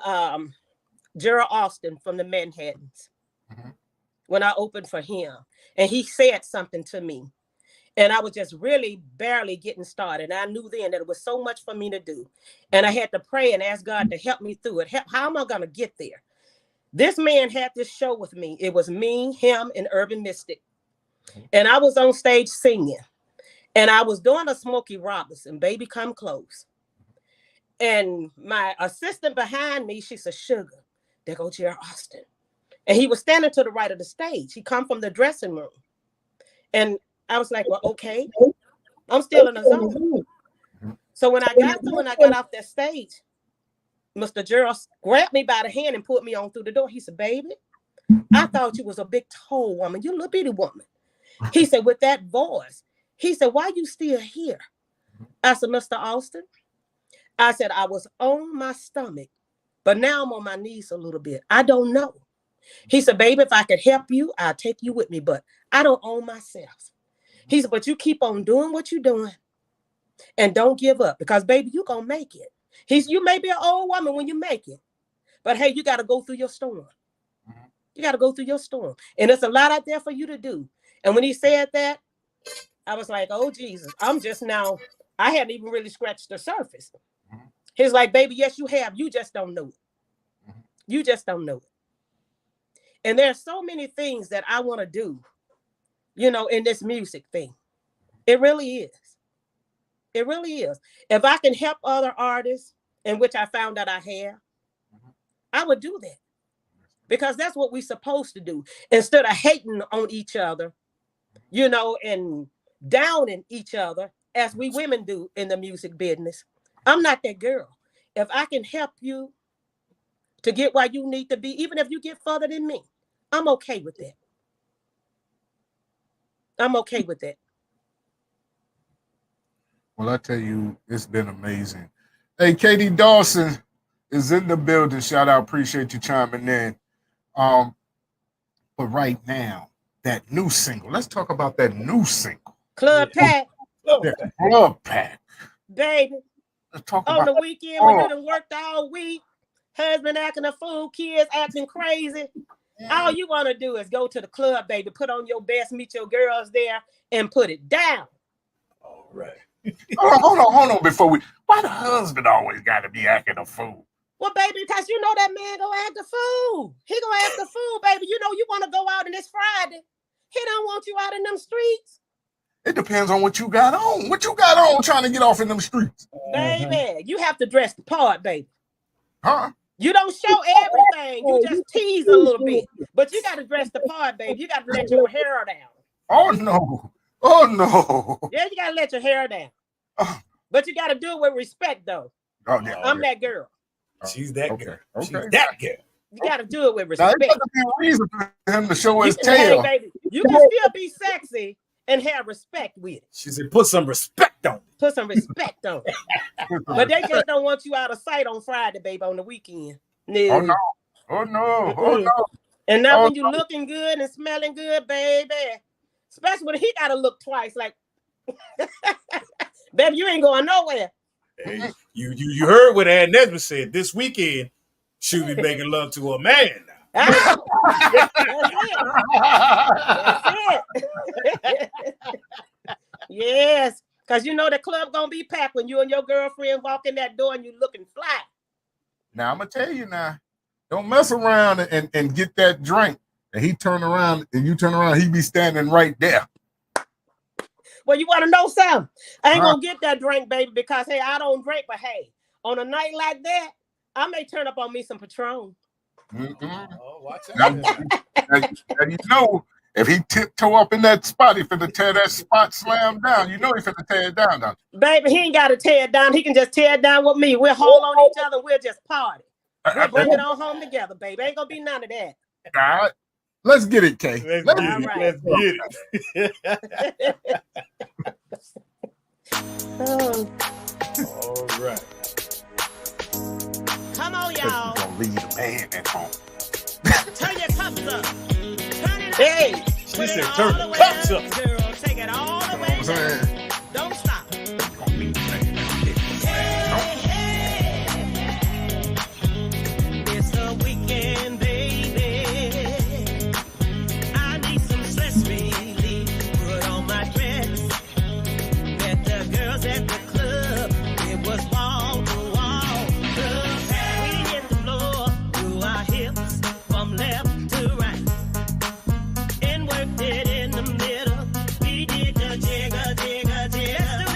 E: Gerald Austin from the Manhattans, when I opened for him, and he said something to me. And I was just really barely getting started. And I knew then that it was so much for me to do. And I had to pray and ask God to help me through it. How am I going to get there? This man had this show with me. It was me, him, and Urban Mystic. And I was on stage singing. And I was doing a Smokey Robinson, Baby Come Close. And my assistant behind me, she said, Sugar, there go Gerald Austin. And he was standing to the right of the stage. He come from the dressing room. And I was like, well, okay, I'm still in the zone. So when I got through and I got off that stage, Mr. Gerald grabbed me by the hand and put me on through the door. He said, baby, I thought you was a big tall woman. You a little bitty woman. He said, with that voice, he said, why you still here? I said, Mr. Austin, I said, I was on my stomach, but now I'm on my knees a little bit. I don't know. He said, baby, if I could help you, I'll take you with me, but I don't own myself. He said, but you keep on doing what you're doing and don't give up because, baby, you're going to make it. You may be an old woman when you make it, but hey, you got to go through your storm. You got to go through your storm. And there's a lot out there for you to do. And when he said that, I was like, oh, Jesus, I hadn't even really scratched the surface. He's like, baby, yes, you have. You just don't know it. You just don't know it. And there's so many things that I want to do, in this music thing. It really is. It really is. If I can help other artists, in which I found out I have, I would do that. Because that's what we're supposed to do. Instead of hating on each other, and downing each other, as we women do in the music business. I'm not that girl. If I can help you to get where you need to be, even if you get further than me, I'm okay with that. I'm okay with that.
F: Well, I tell you, it's been amazing. Hey, Katie Dawson is in the building. Shout out. Appreciate you chiming in. But right now, that new single. Let's talk about that new single.
E: Club Pack.
F: Club Pack.
E: Baby.
F: Let's talk
E: on
F: about
E: the weekend when you done worked all week, husband acting a fool, kids acting crazy. All you want to do is go to the club, baby, put on your best, meet your girls there, and put it down.
C: All right.
F: Hold on. Why the husband always got to be acting a fool?
E: Well, baby, because that man gonna act a fool. He gonna act a fool, baby. You want to go out on this Friday. He don't want you out in them streets.
F: It depends on what you got on. What you got on trying to get off in them streets?
E: Baby, you have to dress the part, baby.
F: Huh?
E: You don't show everything. You just tease a little bit. But you got to dress the part, baby. You got to let your hair down.
F: Oh, no.
E: Yeah, you got to let your hair down. But you got to do it with respect, though.
F: Oh, yeah.
E: I'm that girl.
C: She's that girl.
F: Okay.
C: She's that girl.
E: You got to do it with respect.
F: Now, there's be a reason for him to show his tail.
E: Hey, baby, you can still be sexy and have respect with it.
C: She said, put some respect on it.
E: Put some respect on it. But they just don't want you out of sight on Friday, baby, on the weekend. No.
F: Oh, no.
E: And now when you looking good and smelling good, baby, especially when he got to look twice, like, baby, you ain't going nowhere.
C: Hey, you heard what Ann Nesbitt said. This weekend, she'll be making love to a man now.
E: That's it. Yes, because the club gonna be packed when you and your girlfriend walk in that door and you looking fly.
F: Now, I'm going to tell you now, don't mess around and get that drink. And he turn around and you turn around, he be standing right there.
E: Well, you want to know something? I ain't going to get that drink, baby, because, hey, I don't drink. But, hey, on a night like that, I may turn up on me some Patron.
C: Oh, watch
F: out. Now, if he tiptoe up in that spot, he finna tear that spot slam down. He finna tear it down, don't you?
E: Baby, he ain't got to tear it down. He can just tear it down with me. We'll hold on each other. We'll just party. We'll bring it on home together, baby. Ain't going to be none of that.
F: All right. Let's get it, Kay.
C: Let's get it. All right.
E: Come on, y'all.
F: You're going to leave the man at home.
E: Turn your cups up. Turn it up. Hey.
C: She said turn the cups up.
E: Girl, take it all the way down. Don't stop. It's the weekend, baby. I need some stress relief. Put on my dress. Met the girls at the club. It was wall to wall. We hit the floor through our hips from left to right. And worked it in the middle. We did the jigger, jigger, jigger.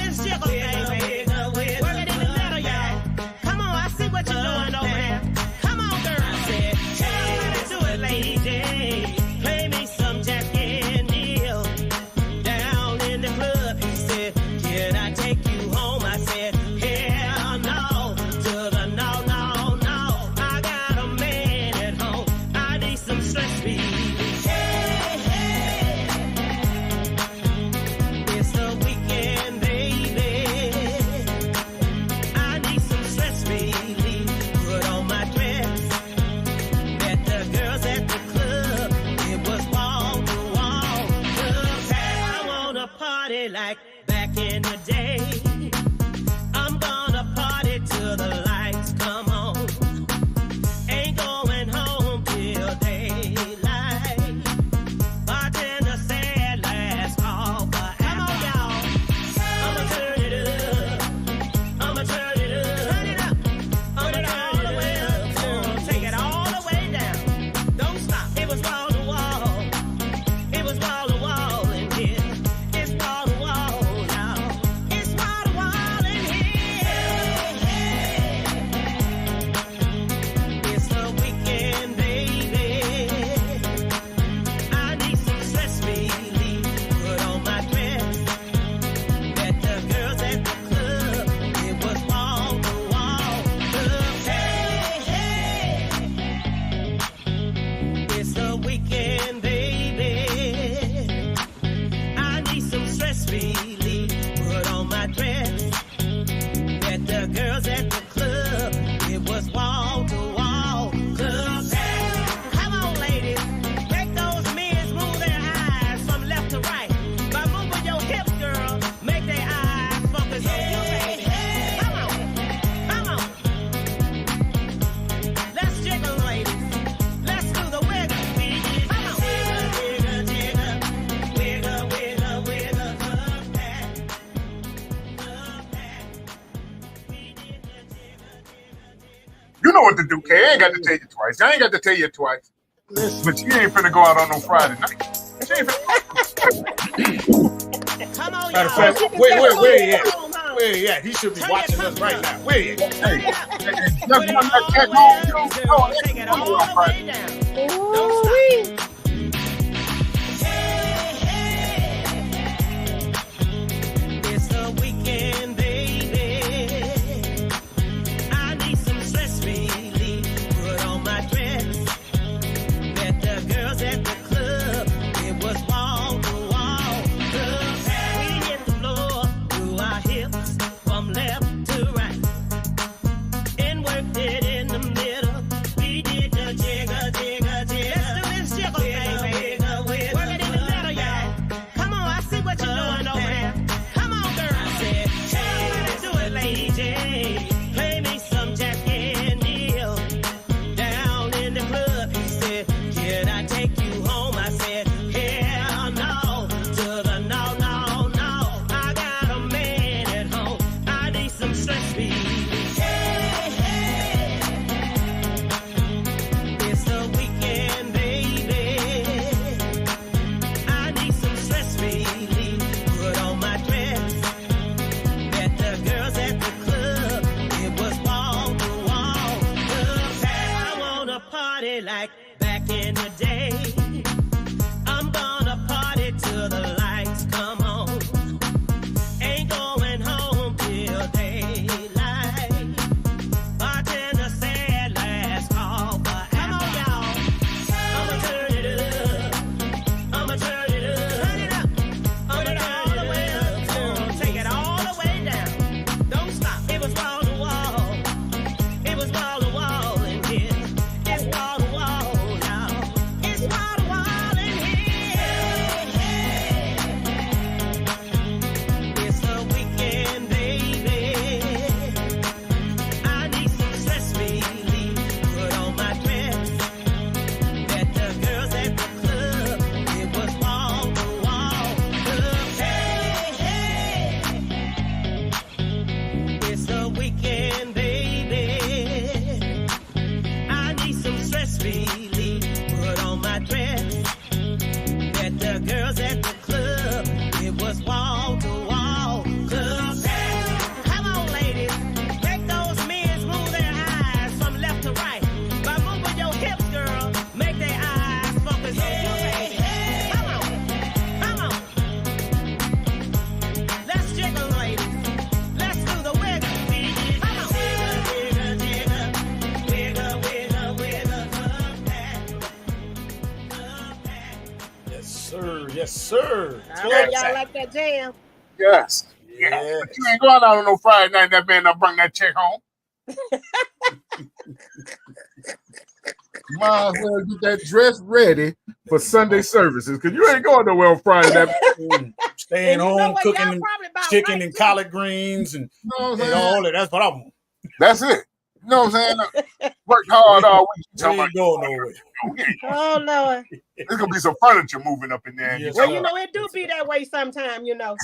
H: You know what to do, Kay. I ain't got to tell you twice. I ain't got to tell you twice. But she ain't finna go out on no Friday night. She ain't finna.
G: Come on,
C: Matter of
G: y'all.
C: fact, where he at? Where he at? He should be watching us right now. Where he at?
G: Turn it up.
H: Just
G: Put it
H: one that
G: all
H: check
G: the way
H: home,
G: up,
H: you
G: girl.
H: know,
G: Take it all
H: on
G: the way
H: Friday.
G: down.
E: Ooh,
G: Don't stop.
E: wee.
G: It's the weekend, baby. I need some stress relief. Put on my dress. Met the girls at the club. It was wall to wall. Girls, we hit the floor, do our hips from left to right, and worked it in the middle. We did the jigger, jigger, jigger. Let's do this jiggle, baby. Work it in the middle, y'all. Come on, I see what you're doing over there. Come on, girl. I said, hey, let's do it, Lady J. Play me some Jack and Neil. Down in the club, he said, can I take you home? I said, hell no. To the no, no, no. I got a man at home. I need some stress relief. Hey, it's the weekend, baby. I need some stress relief. Put on my dress. Met the girls at the club. It was wall to wall. Girls, I wanna party like back in the day. I'm gonna party till the lights come on. Ain't going home till daylight. Bartender said last call for come on, y'all. I'ma turn it up. I'ma turn it up. Turn it up. I'ma turn it all the way up. Take it all the way down. Don't stop. It was wall to wall. It was wall to wall in here. It's wall to wall now. It's wall to wall in here. It's the weekend, baby. I need some stress relief. Put on my dress. Met the girls at the club. It was wall to wall. It's the weekend, baby. I need some stress relief. Put on my dress. Met the girls at the club. It was wall to wall. Club. Come on, ladies. Make those men move their eyes from left to right. By moving your hips, girl, make their eyes focus on you, baby. Come on. Come on. Let's jiggle, ladies. Let's do the wiggle. Come on. Wiggle, jiggle, jiggle. Wiggle, wiggle, club pack. Club pack.
C: Yes, sir. Yes, sir.
E: All right, y'all like that jam?
H: Yes.
C: Yeah.
H: But you ain't going out on no Friday night. That man done bring that check home.
F: Might as well get that dress ready for Sunday services because you ain't going nowhere on Friday night.
C: Staying
E: And you know
C: home,
E: what?
C: cooking
E: Y'all probably about
C: chicken
E: right,
C: and
E: too.
C: collard greens and
H: You know what I'm saying?
C: all that. That's what I want.
H: That's it. You know what I'm saying? Worked hard all week.
C: We
H: Talking
C: ain't going nowhere.
E: Oh, Lord.
H: There's gonna be some furniture moving up in there.
C: Yes,
E: Well,
C: sir.
E: you know, it do be that way sometime, you know.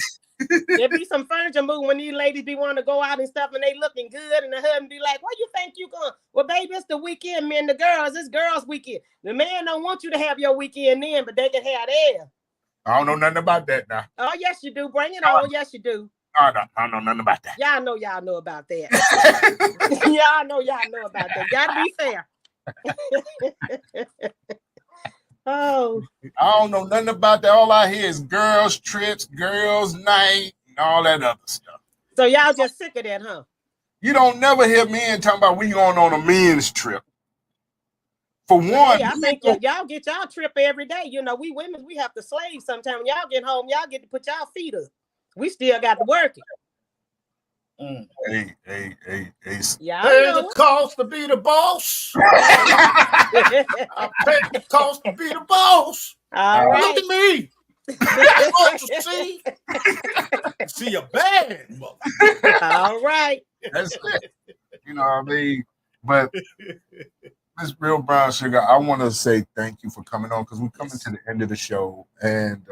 E: There be some furniture moving when these ladies be wanting to go out and stuff and they looking good and the husband be like, where you think you going? Well, baby, it's the weekend, man. The girls, it's girls' weekend. The man don't want you to have your weekend then, but they can have theirs.
H: I don't know nothing about that now.
E: Oh, yes, you do. Bring it on. Yes, you do.
H: I don't know nothing about that.
E: Y'all know about that. y'all know about that. Gotta be fair. Oh,
H: I don't know nothing about that. All I hear is girls' trips, girls' night, and all that other stuff.
E: so y'all just sick of that, huh?
H: You don't never hear men talking about we going on a men's trip. For one,
E: Hey, I think y'all get y'all trip every day. You know, we women, we have to slave sometimes. When y'all get home, y'all get to put y'all feet up. We still got to work it.
H: hey.
E: Y'all
C: There's
E: know
C: a cost to be the boss. I pay the cost to be the boss.
E: All
C: Look
E: right.
C: at me. I want to see a bad mother.
E: All right.
H: That's it. You know what I mean? But Miss Real Brown Sugar, I want to say thank you for coming on because we're coming to the end of the show. And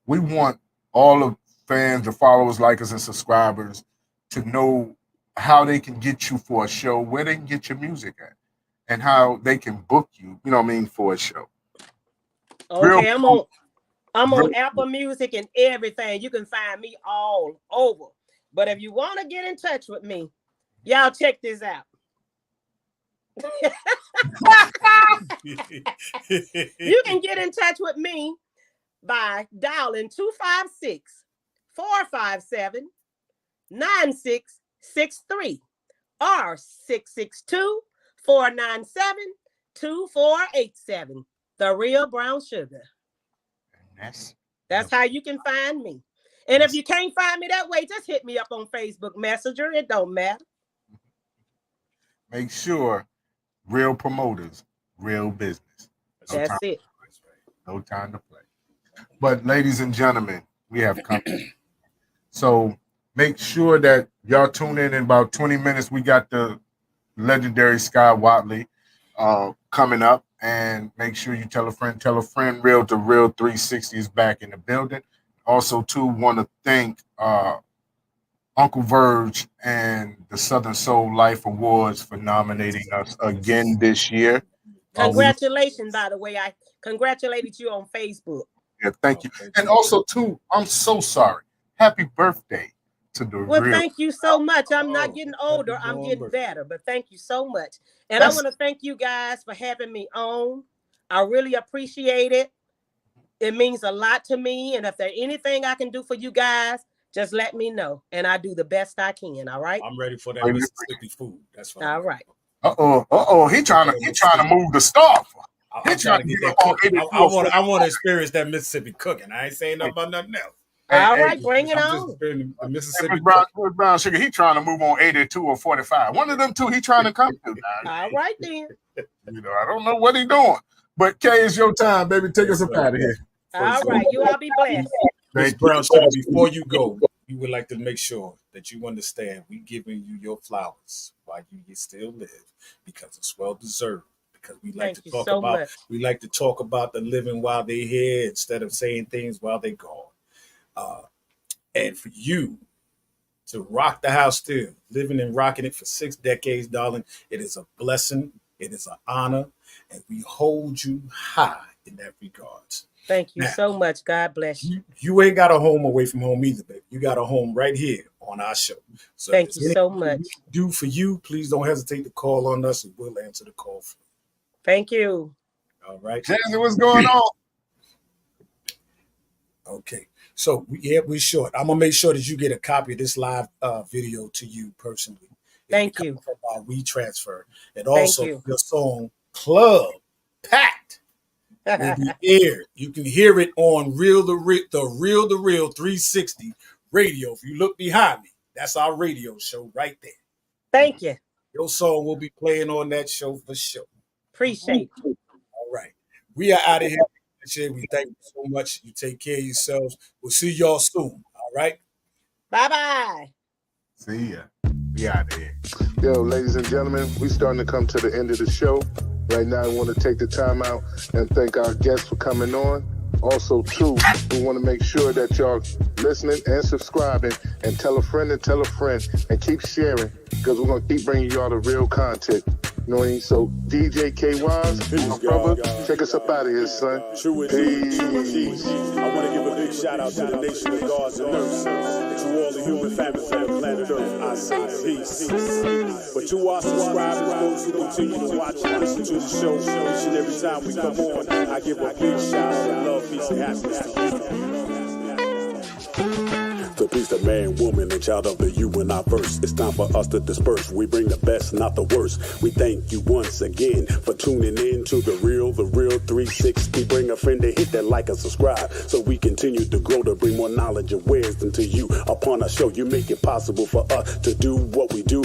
H: we want all of fans, the followers, likers, and subscribers to know how they can get you for a show, where they can get your music at, and how they can book you, you know what I mean, for a show.
E: Okay, I'm on Apple Music and everything. You can find me all over. But if you want to get in touch with me, y'all check this out. You can get in touch with me by dialing 256-457-9663 or 662-497-2487. The Real Brown Sugar. That's how you can find me. And if you can't find me that way, just hit me up on Facebook Messenger. It don't matter.
H: Make sure real promoters, real business.
E: That's it.
H: No time to play. But ladies and gentlemen, we have company. So make sure that y'all tune in about 20 minutes. We got the legendary Sky Watley coming up. And make sure you tell a friend. Real2reel360 is back in the building. Also, too, want to thank Uncle Verge and the Southern Soul Life Awards for nominating us again this year.
E: Congratulations, by the way. I congratulated you on Facebook.
H: Yeah, thank you. And also, too, I'm so sorry. Happy birthday to the
E: Well,
H: real.
E: thank you so much. I'm not getting older. I'm getting better. But thank you so much. And I want to thank you guys for having me on. I really appreciate it. It means a lot to me. And if there's anything I can do for you guys, just let me know. And I do the best I can. All right.
C: I'm ready for that Mississippi food. That's fine.
E: All right.
H: He trying to move the stuff.
C: I'm trying to get that cooking. I want to experience that Mississippi cooking. I ain't saying nothing about nothing else.
E: All right, bring it on.
C: The Mississippi
H: Brown Sugar, he trying to move on 82 or 45. One of them two he trying to come to.
E: All right, then.
H: You know, I don't know what he doing. But Kay, it's your time, baby. Take us up out of here.
E: All right, you all be blessed.
C: Ms. Brown Sugar, before you go, we would like to make sure that you understand we giving you your flowers while you still live, because it's well deserved. Because we like to talk about we like to talk about the living while they're here instead of saying things while they're gone. And for you to rock the house still, living and rocking it for 6 decades, darling, it is a blessing. It is an honor. And we hold you high in that regards.
E: Thank you so much. God bless you.
C: You ain't got a home away from home either, baby. You got a home right here on our show. So
E: thank you so much.
C: Do for you, please don't hesitate to call on us and we'll answer the call for you.
E: Thank you.
C: All right.
H: Jazzy, what's going on?
C: Okay. So, we're short. I'm going to make sure that you get a copy of this live video to you personally.
E: Thank you.
C: From our WeTransfer. And also your song, Club Packed, will be aired. You can hear it on the Real2reel360 radio. If you look behind me, that's our radio show right there.
E: Thank you.
C: Your song will be playing on that show for sure.
E: Appreciate it.
C: All right. We are out of here. We thank you so much. You take care of yourselves. We'll see y'all soon. All right.
E: Bye-bye.
H: See ya. We out of here.
B: Yo, ladies and gentlemen, we starting to come to the end of the show. Right now, I want to take the time out and thank our guests for coming on. Also, too, we want to make sure that y'all listening and subscribing and tell a friend and keep sharing, because we're going to keep bringing y'all the real content. You know what I mean? So, DJ K-Wise, my brother, take us up out of here, son. Peace.
A: I want to give a big shout out to the nation of gods and nurses, and to all the human families on the planet Earth. I say peace. But to our subscribers, those who continue to watch and listen to the show each and every time we come on, I give a big shout out of love, peace, and happiness to you. To please the man, woman, and child of the universe. It's time for us to disperse. We bring the best, not the worst. We thank you once again for tuning in to the Real 360. Bring a friend to hit that like and subscribe, so we continue to grow to bring more knowledge and wisdom to you. Upon our show, you make it possible for us to do what we do.